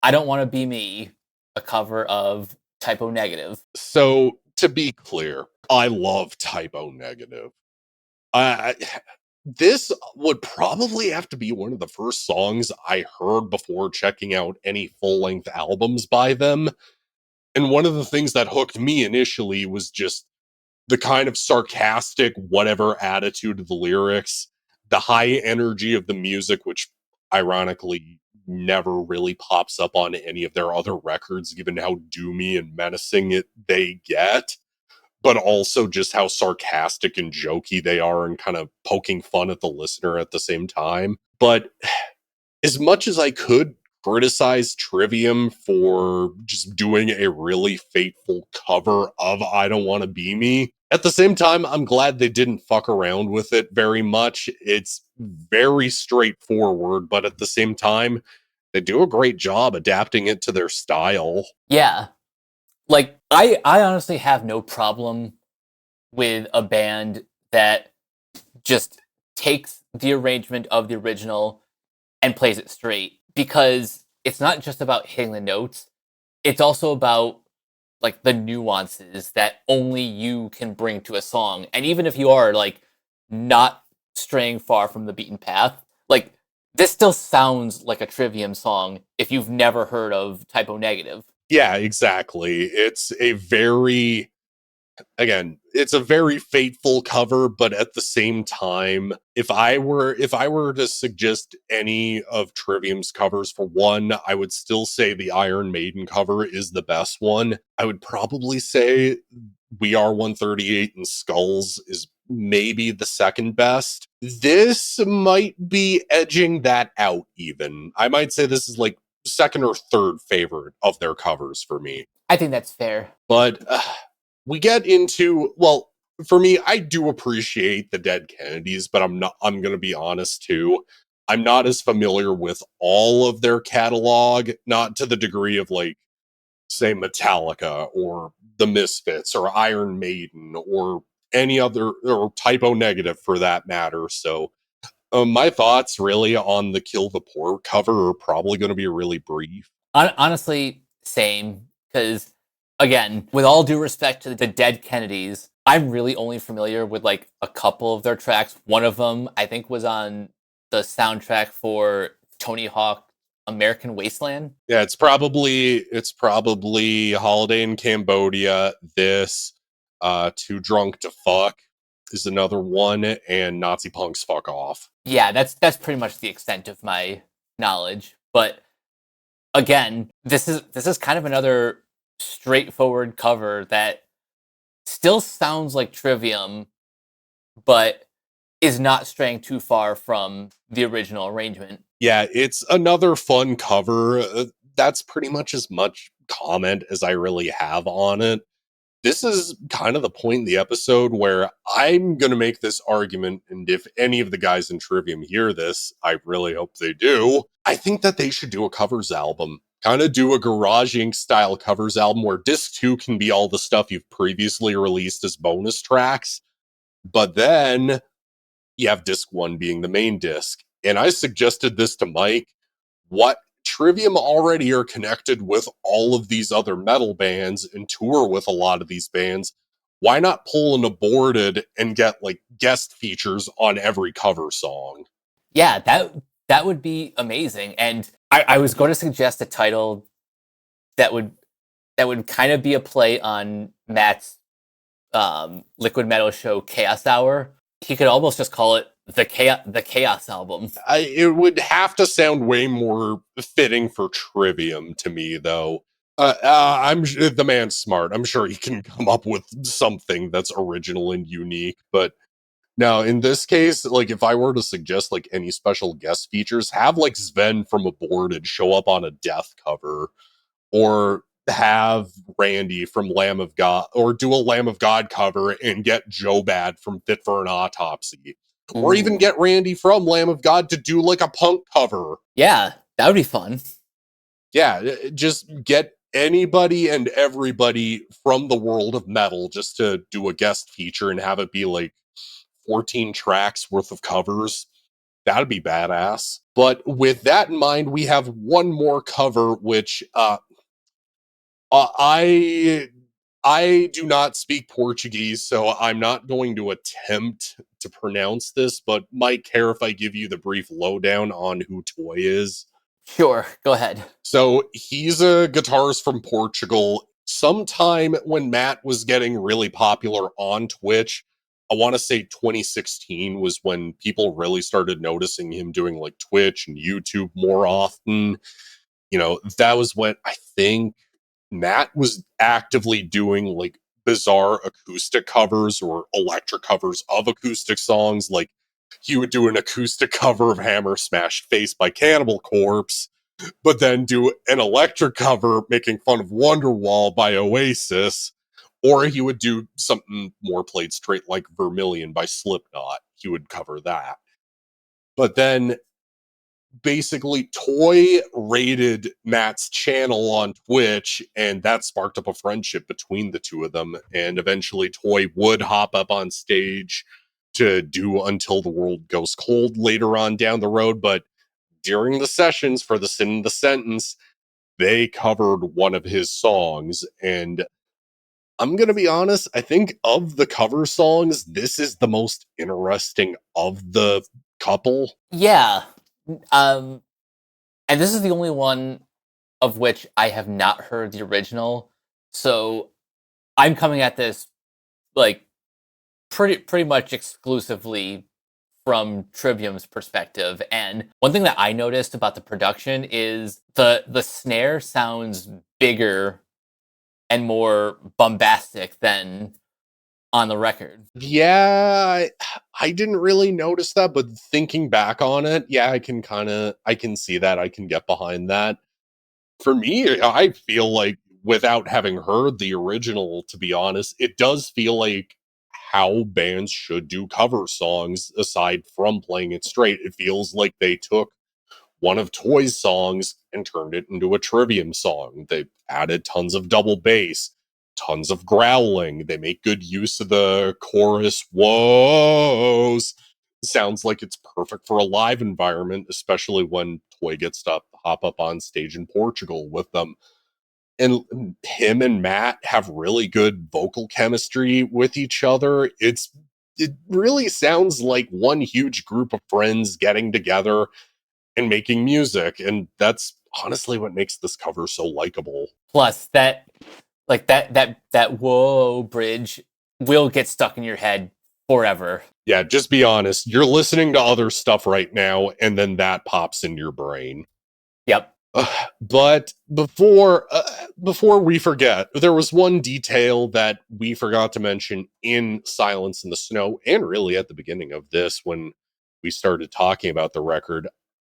I Don't Want to Be Me, a cover of Typo Negative. So, to be clear, I love Typo Negative. This would probably have to be one of the first songs I heard before checking out any full-length albums by them. And one of the things that hooked me initially was just the kind of sarcastic, whatever attitude of the lyrics, the high energy of the music, which ironically never really pops up on any of their other records, given how doomy and menacing they get, but also just how sarcastic and jokey they are and kind of poking fun at the listener at the same time. But as much as I could criticize Trivium for just doing a really fateful cover of I Don't Want to Be Me, at the same time, I'm glad they didn't fuck around with it very much. It's very straightforward, but at the same time, they do a great job adapting it to their style. Yeah. Like, I honestly have no problem with a band that just takes the arrangement of the original and plays it straight, because it's not just about hitting the notes. It's also about like the nuances that only you can bring to a song. And even if you are like not straying far from the beaten path, like this still sounds like a Trivium song if you've never heard of Typo Negative. Yeah, exactly. It's a very fateful cover, but at the same time, if I were to suggest any of Trivium's covers, for one, I would still say the Iron Maiden cover is the best one. I would probably say We Are 138 and Skulls is maybe the second best. This might be edging that out even. I might say this is like second or third favorite of their covers for me. I think that's fair. But we get into, well, for me, I do appreciate the Dead Kennedys, but I'm going to be honest too. I'm not as familiar with all of their catalog, not to the degree of like, say, Metallica or the Misfits or Iron Maiden or any other, or Typo Negative for that matter. So my thoughts really on the Kill the Poor cover are probably going to be really brief. Honestly, same. Because, again, with all due respect to the Dead Kennedys, I'm really only familiar with like a couple of their tracks. One of them, I think, was on the soundtrack for Tony Hawk American Wasteland. Yeah, it's probably Holiday in Cambodia. This, Too Drunk to Fuck is another one, and Nazi Punks Fuck Off. Yeah, that's pretty much the extent of my knowledge. But again, this is kind of another straightforward cover that still sounds like Trivium, but is not straying too far from the original arrangement. Yeah, it's another fun cover. That's pretty much as much comment as I really have on it. This is kind of the point in the episode where I'm going to make this argument, and if any of the guys in Trivium hear this, I really hope they do. I think that they should do a covers album. Kind of do a Garage Inc. style covers album where disc 2 can be all the stuff you've previously released as bonus tracks, but then you have disc 1 being the main disc. And I suggested this to Mike. What Trivium already are connected with all of these other metal bands and tour with a lot of these bands. Why not pull an Aborted and get like guest features on every cover song? Yeah, that would be amazing. And I was going to suggest a title that would kind of be a play on Matt's liquid metal show Chaos Hour. He could almost just call it the Chaos album. It would have to sound way more fitting for Trivium to me, though. The man's smart. I'm sure he can come up with something that's original and unique. But now, in this case, like if I were to suggest like any special guest features, have like Sven from Aborted show up on a Death cover, or have Randy from Lamb of God, or do a Lamb of God cover and get Joe Bad from Fit for an Autopsy. Or even get Randy from Lamb of God to do like a punk cover. Yeah, that would be fun. Yeah, just get anybody and everybody from the world of metal just to do a guest feature and have it be like 14 tracks worth of covers. That'd be badass. But with that in mind, we have one more cover, which I do not speak Portuguese, so I'm not going to attempt to pronounce this, but might care if I give you the brief lowdown on who Toy is. Sure, go ahead. So he's a guitarist from Portugal. Sometime when Matt was getting really popular on Twitch, I want to say 2016 was when people really started noticing him doing like Twitch and YouTube more often. You know, that was when I think Matt was actively doing like bizarre acoustic covers or electric covers of acoustic songs. Like he would do an acoustic cover of Hammer Smashed Face by Cannibal Corpse, but then do an electric cover making fun of Wonderwall by Oasis, or he would do something more played straight like Vermilion by Slipknot. He would cover that. But then basically Toy raided Matt's channel on Twitch, and that sparked up a friendship between the two of them. And eventually Toy would hop up on stage to do Until the World Goes Cold later on down the road. But during the sessions for The Sin and the Sentence, they covered one of his songs. And I'm going to be honest, I think of the cover songs, this is the most interesting of the couple. Yeah. And this is the only one of which I have not heard the original. So I'm coming at this like pretty much exclusively from Trivium's perspective. And one thing that I noticed about the production is the snare sounds bigger and more bombastic than on the record. Yeah, I didn't really notice that, but thinking back on it, yeah, I can see that. I can get behind that. For me, I feel like without having heard the original, to be honest, it does feel like how bands should do cover songs aside from playing it straight. It feels like they took one of Toy's songs and turned it into a Trivium song. They added tons of double bass, tons of growling. They make good use of the chorus woes. Sounds like it's perfect for a live environment, especially when Toy gets to hop up on stage in Portugal with them. And him and Matt have really good vocal chemistry with each other. It really sounds like one huge group of friends getting together and making music, and that's honestly what makes this cover so likable. Plus that whoa bridge will get stuck in your head forever. Yeah, just be honest. You're listening to other stuff right now, and then that pops in your brain. Yep. But before we forget, there was one detail that we forgot to mention in Silence in the Snow, and really at the beginning of this when we started talking about the record.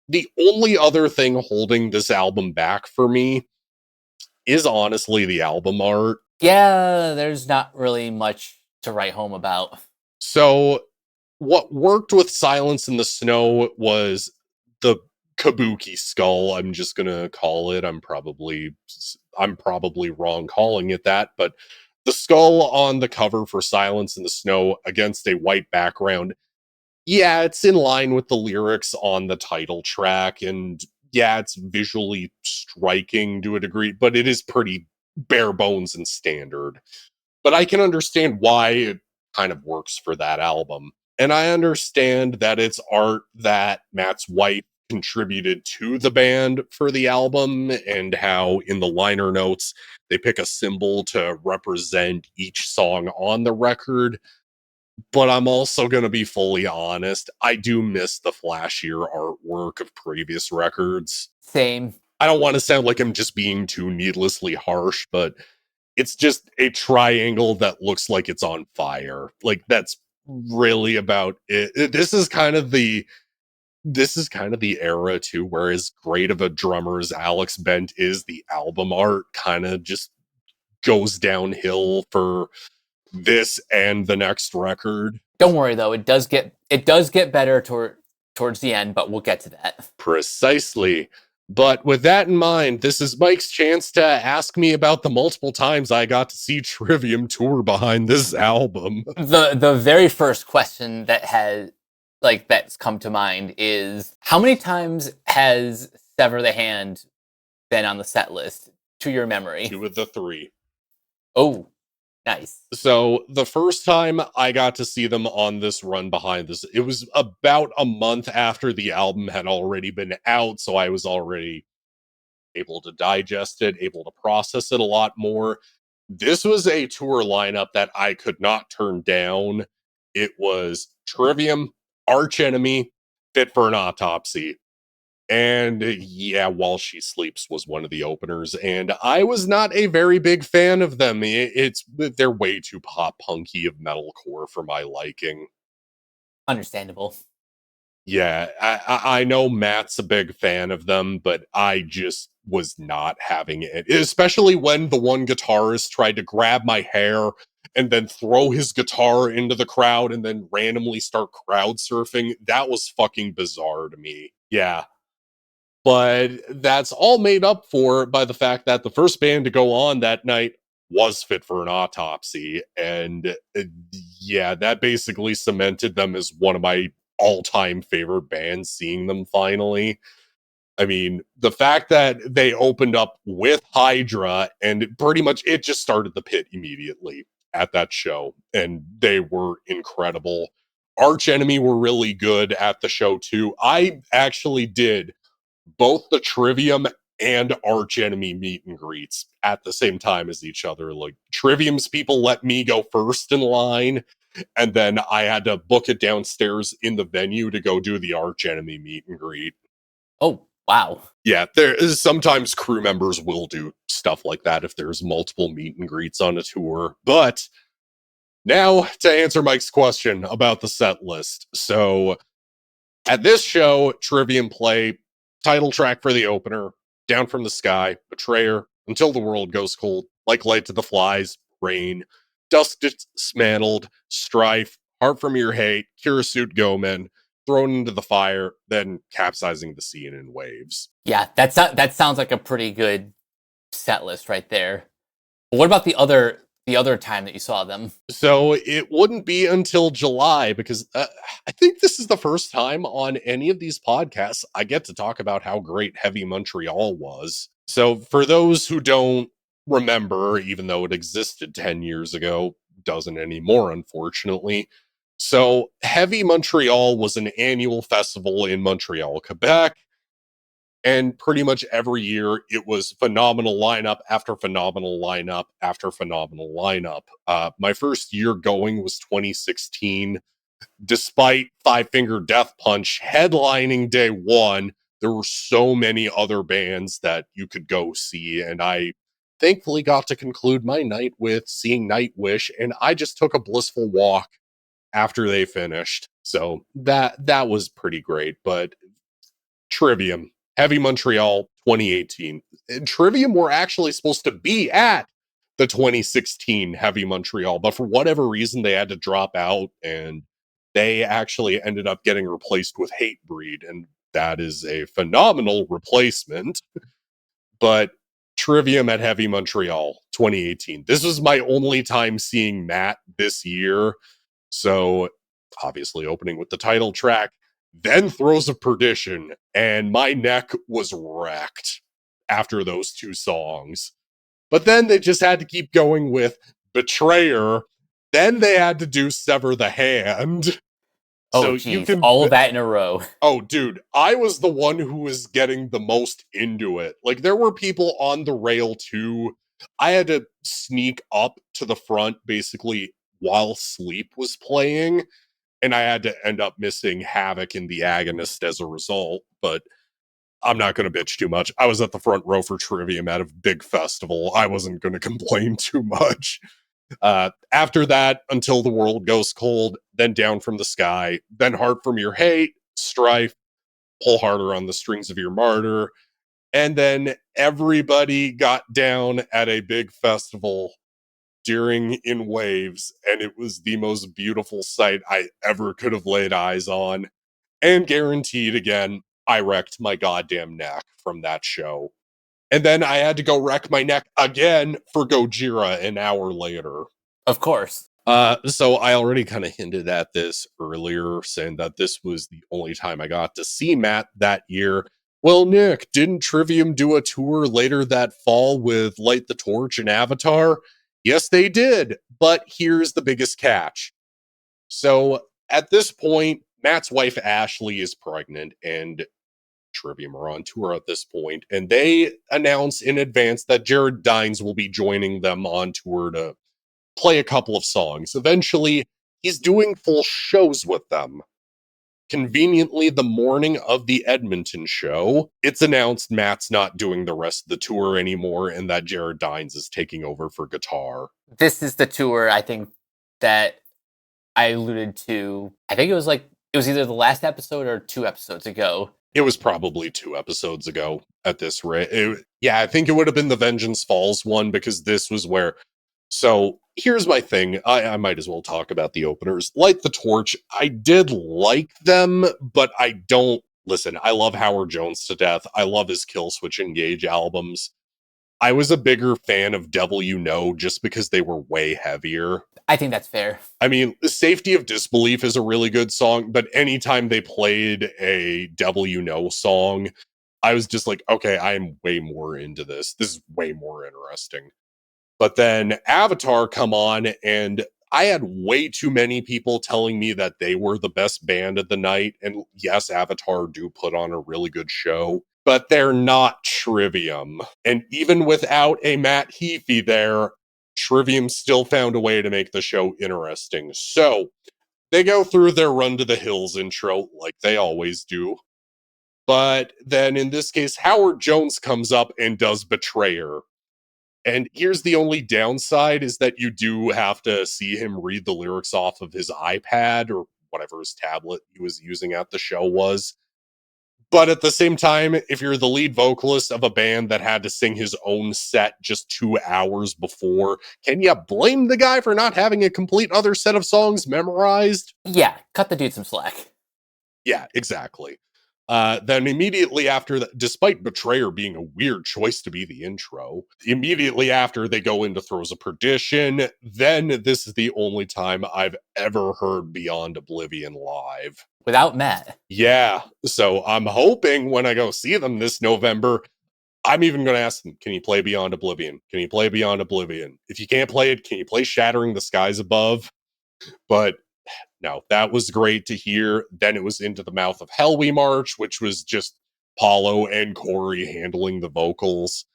The only other thing holding this album back for me is honestly the album art. Yeah, there's not really much to write home about. So, what worked with Silence in the Snow was the kabuki skull. I'm just gonna call it. I'm probably wrong calling it that, but the skull on the cover for Silence in the Snow against a white background. Yeah, it's in line with the lyrics on the title track, and yeah, it's visually striking to a degree, but it is pretty bare bones and standard. But I can understand why it kind of works for that album. And I understand that it's art that Matt's wife contributed to the band for the album, and how in the liner notes they pick a symbol to represent each song on the record. But I'm also going to be fully honest. I do miss the flashier artwork of previous records. Same. I don't want to sound like I'm just being too needlessly harsh, but it's just a triangle that looks like it's on fire. Like, that's really about it. This is kind of the era too, where as great of a drummer as Alex Bent is, the album art kind of just goes downhill for this and the next record. Don't worry though, it does get better towards the end, but we'll get to that. Precisely. But with that in mind, this is Mike's chance to ask me about the multiple times I got to see Trivium tour behind this album. The very first question that's come to mind is, how many times has Sever the Hand been on the set list to your memory? 2 of the 3. Oh, nice. So the first time I got to see them on this run behind this, it was about a month after the album had already been out, so I was already able to digest it, able to process it a lot more. This was a tour lineup that I could not turn down. It was Trivium, Arch Enemy, Fit for an Autopsy. And yeah, While She Sleeps was one of the openers, and I was not a very big fan of them. They're way too pop punky of metalcore for my liking. Understandable. Yeah, I know Matt's a big fan of them, but I just was not having it. Especially when the one guitarist tried to grab my hair and then throw his guitar into the crowd and then randomly start crowd surfing. That was fucking bizarre to me. Yeah. But that's all made up for by the fact that the first band to go on that night was Fit for an Autopsy. And yeah, that basically cemented them as one of my all-time favorite bands, seeing them finally. I mean, the fact that they opened up with Hydra, and pretty much it just started the pit immediately at that show, and they were incredible. Arch Enemy were really good at the show too. I actually did both the Trivium and Arch Enemy meet and greets at the same time as each other. Like, Trivium's people let me go first in line, and then I had to book it downstairs in the venue to go do the Arch Enemy meet and greet. Oh, wow. Yeah, there is sometimes crew members will do stuff like that if there's multiple meet and greets on a tour. But now to answer Mike's question about the set list. So at this show, Trivium play title track for the opener, Down from the Sky, Betrayer, Until the World Goes Cold, Like Light to the Flies, Rain, Dust Dismantled, Strife, Heart from Your Hate, Kirisuit Gomen, Thrown into the Fire, then Capsizing the Scene in Waves. Yeah, that sounds like a pretty good set list right there. What about the other time that you saw them? So it wouldn't be until July, because I think this is the first time on any of these podcasts I get to talk about how great Heavy Montreal was. So for those who don't remember, even though it existed 10 years ago, doesn't anymore, unfortunately. So Heavy Montreal was an annual festival in Montreal, Quebec. And pretty much every year, it was phenomenal lineup after phenomenal lineup after phenomenal lineup. My first year going was 2016. Despite Five Finger Death Punch headlining day one, there were so many other bands that you could go see. And I thankfully got to conclude my night with seeing Nightwish. And I just took a blissful walk after they finished. So that was pretty great. But Trivium, Heavy Montreal 2018. And Trivium were actually supposed to be at the 2016 Heavy Montreal, but for whatever reason, they had to drop out, and they actually ended up getting replaced with Hatebreed, and that is a phenomenal replacement. But Trivium at Heavy Montreal 2018. This was my only time seeing Matt this year, so obviously opening with the title track, then Throes of Perdition, and my neck was wrecked after those two songs. But then they just had to keep going with Betrayer. Then they had to do Sever the Hand. Oh, So geez, you can all of that in a row. Oh, dude, I was the one who was getting the most into it. Like, there were people on the rail too. I had to sneak up to the front basically while Sleep was playing, and I had to end up missing Havoc and the Agonist as a result. But I'm not going to bitch too much. I was at the front row for Trivium at a big festival. I wasn't going to complain too much. After that, Until the World Goes Cold, then Down from the Sky, then Heart from Your Hate, Strife, Pull Harder on the Strings of Your Martyr, and then everybody got down at a big festival during In Waves, and it was the most beautiful sight I ever could have laid eyes on. And guaranteed again, I wrecked my goddamn neck from that show. And then I had to go wreck my neck again for Gojira an hour later. Of course. So I already kind of hinted at this earlier, saying that this was the only time I got to see Matt that year. Well, Nick, didn't Trivium do a tour later that fall with Light the Torch and Avatar? Yes, they did. But here's the biggest catch. So at this point, Matt's wife Ashley is pregnant, and Trivium are on tour at this point, and they announce in advance that Jared Dines will be joining them on tour to play a couple of songs. Eventually, he's doing full shows with them. Conveniently, the morning of the Edmonton show, it's announced Matt's not doing the rest of the tour anymore and that Jared Dines is taking over for guitar. This is the tour, I think, that I alluded to. I think it was either the last episode or 2 episodes ago. It was probably 2 episodes ago at this rate. Yeah, I think it would have been the Vengeance Falls one, because this was where... So here's my thing. I might as well talk about the openers. Light the Torch, I did like them, but I don't... Listen, I love Howard Jones to death. I love his Kill Switch Engage albums. I was a bigger fan of Devil You Know just because they were way heavier. I think that's fair. I mean, Safety of Disbelief is a really good song, but anytime they played a Devil You Know song, I was just like, okay, I am way more into this. This is way more interesting. But then Avatar come on, and I had way too many people telling me that they were the best band of the night. And yes, Avatar do put on a really good show. but they're not Trivium. And even without a Matt Heafy there, Trivium still found a way to make the show interesting. So they go through their Run to the Hills intro like they always do. But then in this case, Howard Jones comes up and does Betrayer. And here's the only downside is that you do have to see him read the lyrics off of his iPad or whatever his tablet he was using at the show was. But at the same time, if you're the lead vocalist of a band that had to sing his own set just 2 hours before, can you blame the guy for not having a complete other set of songs memorized? Yeah, cut the dude some slack. Yeah, exactly. Then immediately after that, despite Betrayer being a weird choice to be the intro, immediately after they go into Throes of Perdition, then this is the only time I've ever heard Beyond Oblivion live. Without Matt. Yeah, so I'm hoping when I go see them this November, I'm even going to ask them, can you play Beyond Oblivion? Can you play Beyond Oblivion? If you can't play it, can you play Shattering the Skies Above? But no, that was great to hear. Then it was Into the Mouth of Hell We March, which was just Paulo and Corey handling the vocals.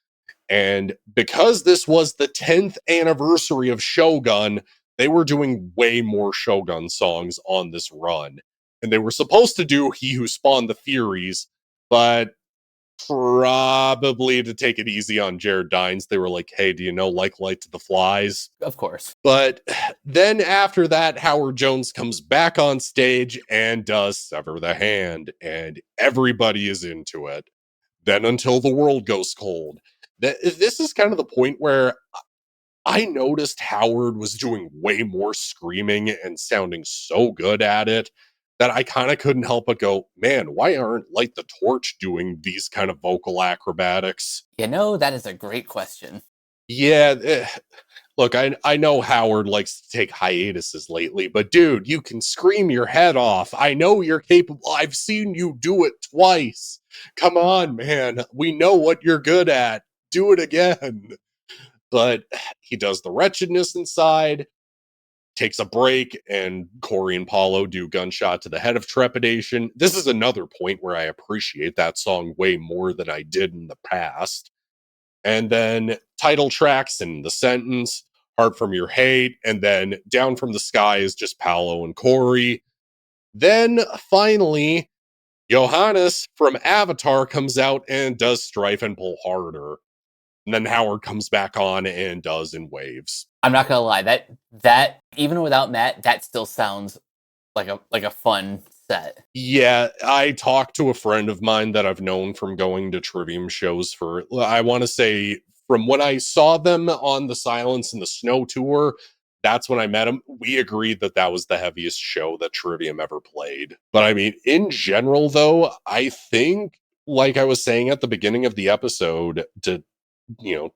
And because this was the 10th anniversary of Shogun, they were doing way more Shogun songs on this run. And they were supposed to do He Who Spawned the Furies, but probably to take it easy on Jared Dines, they were like, hey, do you know Like Light to the Flies? Of course. But then after that, Howard Jones comes back on stage and does Sever the Hand, and everybody is into it. Then Until the World Goes Cold. This is kind of the point where I noticed Howard was doing way more screaming and sounding so good at it that I kind of couldn't help but go, man, why aren't Light the Torch doing these kind of vocal acrobatics? You know, that is a great question. Yeah, look, I know Howard likes to take hiatuses lately, but dude, you can scream your head off. I know you're capable. I've seen you do it twice. Come on, man. We know what you're good at. Do it again. But he does the wretchedness inside, takes a break, and Corey and Paulo do Gunshot to the Head of Trepidation. This is another point where I appreciate that song way more than I did in the past. And then title tracks and The Sentence, Heart from Your Hate, and then Down from the Sky is just Paulo and Corey. Then finally, Johannes from Avatar comes out and does Strife and Pull Harder. And then Howard comes back on and does In Waves. I'm not gonna lie, that even without Matt, that still sounds like a fun set. Yeah, I talked to a friend of mine that I've known from going to Trivium shows for, I want to say, from when I saw them on the Silence and the Snow tour, that's when I met him. We agreed that that was the heaviest show that Trivium ever played. But I mean, in general, though, I think, like I was saying at the beginning of the episode, to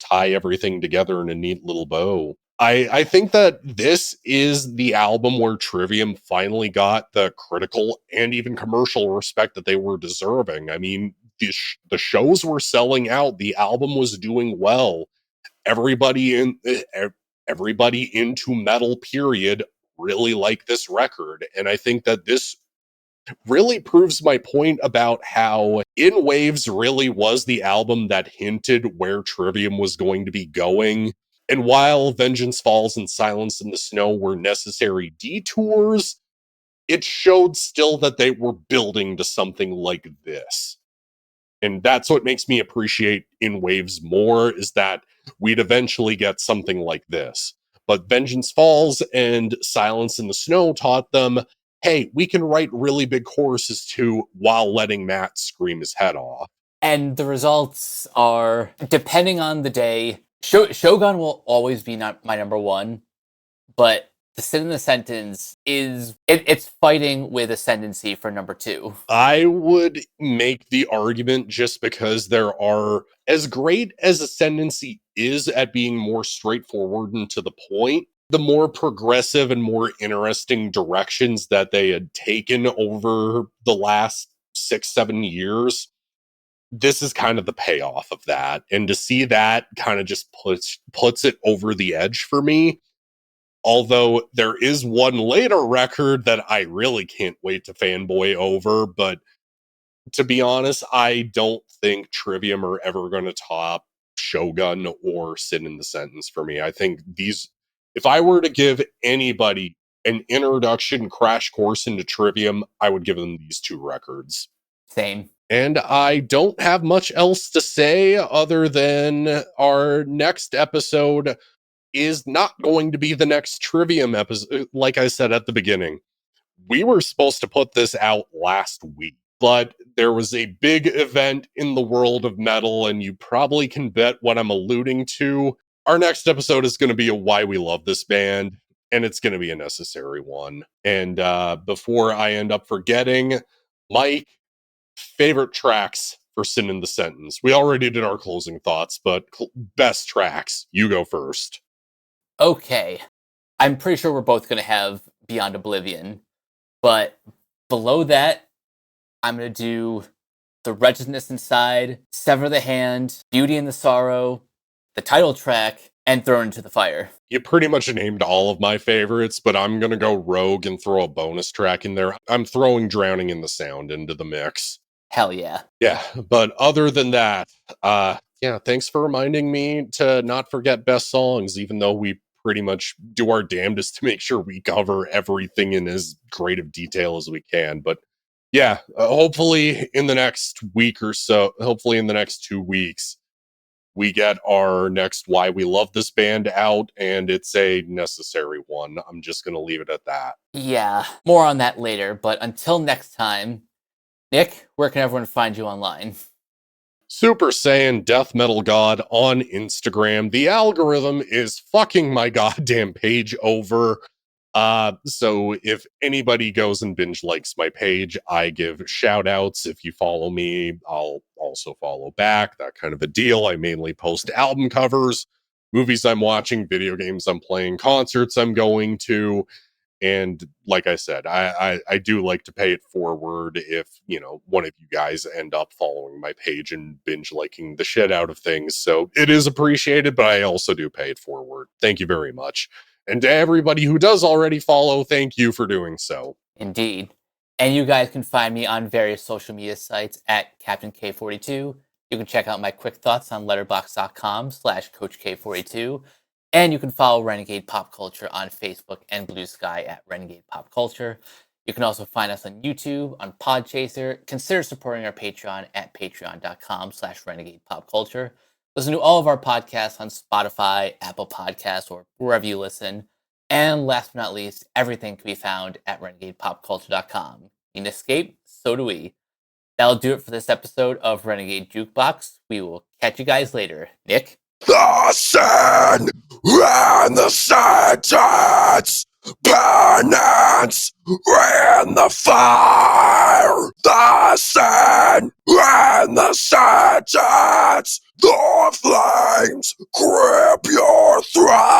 tie everything together in a neat little bow, I think that this is the album where Trivium finally got the critical and even commercial respect that they were deserving. I mean, the shows were selling out. The album was doing well. Everybody into metal, period, really liked this record. And I think that this really proves my point about how In Waves really was the album that hinted where Trivium was going to be going. And while Vengeance Falls and Silence in the Snow were necessary detours, it showed still that they were building to something like this. And that's what makes me appreciate In Waves more, is that we'd eventually get something like this. But Vengeance Falls and Silence in the Snow taught them, hey, we can write really big choruses too while letting Matt scream his head off. And the results are, depending on the day, Shogun will always be my number one, but The Sin and the Sentence it's fighting with Ascendancy for number two. I would make the argument, just because there are, as great as Ascendancy is at being more straightforward and to the point, the more progressive and more interesting directions that they had taken over the last 6-7 years, this is kind of the payoff of that. And to see that kind of just puts it over the edge for me. Although there is one later record that I really can't wait to fanboy over, but to be honest, I don't think Trivium are ever going to top Shogun or Sin in the Sentence for me. I think if I were to give anybody an introduction crash course into Trivium, I would give them these two records. Same. And I don't have much else to say other than our next episode is not going to be the next Trivium episode. Like I said at the beginning, we were supposed to put this out last week, but there was a big event in the world of metal, and you probably can bet what I'm alluding to. Our next episode is going to be a Why We Love This Band, and it's going to be a necessary one. And before I end up forgetting, Mike, favorite tracks for Sin in the Sentence. We already did our closing thoughts, but best tracks. You go first. Okay. I'm pretty sure we're both going to have Beyond Oblivion. But below that, I'm going to do The Wretchedness Inside, Sever the Hand, Beauty and the Sorrow, the title track, and Thrown into the Fire. You pretty much named all of my favorites, but I'm going to go rogue and throw a bonus track in there. I'm throwing Drowning in the Sound into the mix. Hell yeah. Yeah, but other than that, thanks for reminding me to not forget best songs, even though we pretty much do our damnedest to make sure we cover everything in as great of detail as we can. But yeah, hopefully in the next week or so, hopefully in the next 2 weeks, we get our next Why We Love This Band out, and it's a necessary one. I'm just going to leave it at that. Yeah, more on that later, but until next time, Nick, where can everyone find you online? Super Saiyan Death Metal God on Instagram. The algorithm is fucking my goddamn page over. So if anybody goes and binge likes my page, I give shout outs. If you follow me, I'll also follow back. That kind of a deal. I mainly post album covers, movies I'm watching, video games I'm playing, concerts I'm going to. And like I said, I do like to pay it forward if, one of you guys end up following my page and binge liking the shit out of things. So it is appreciated, but I also do pay it forward. Thank you very much. And to everybody who does already follow, thank you for doing so. Indeed. And you guys can find me on various social media sites at Captain K42. You can check out my quick thoughts on letterboxd.com/CoachK42. And you can follow Renegade Pop Culture on Facebook and Blue Sky at Renegade Pop Culture. You can also find us on YouTube, on Podchaser. Consider supporting our Patreon at patreon.com/Renegade Pop Culture. Listen to all of our podcasts on Spotify, Apple Podcasts, or wherever you listen. And last but not least, everything can be found at renegadepopculture.com. You can escape, so do we. That'll do it for this episode of Renegade Jukebox. We will catch you guys later. Nick? The sin and the sentence, penance and the fire. The sin and the sentence, the flames grip your throat.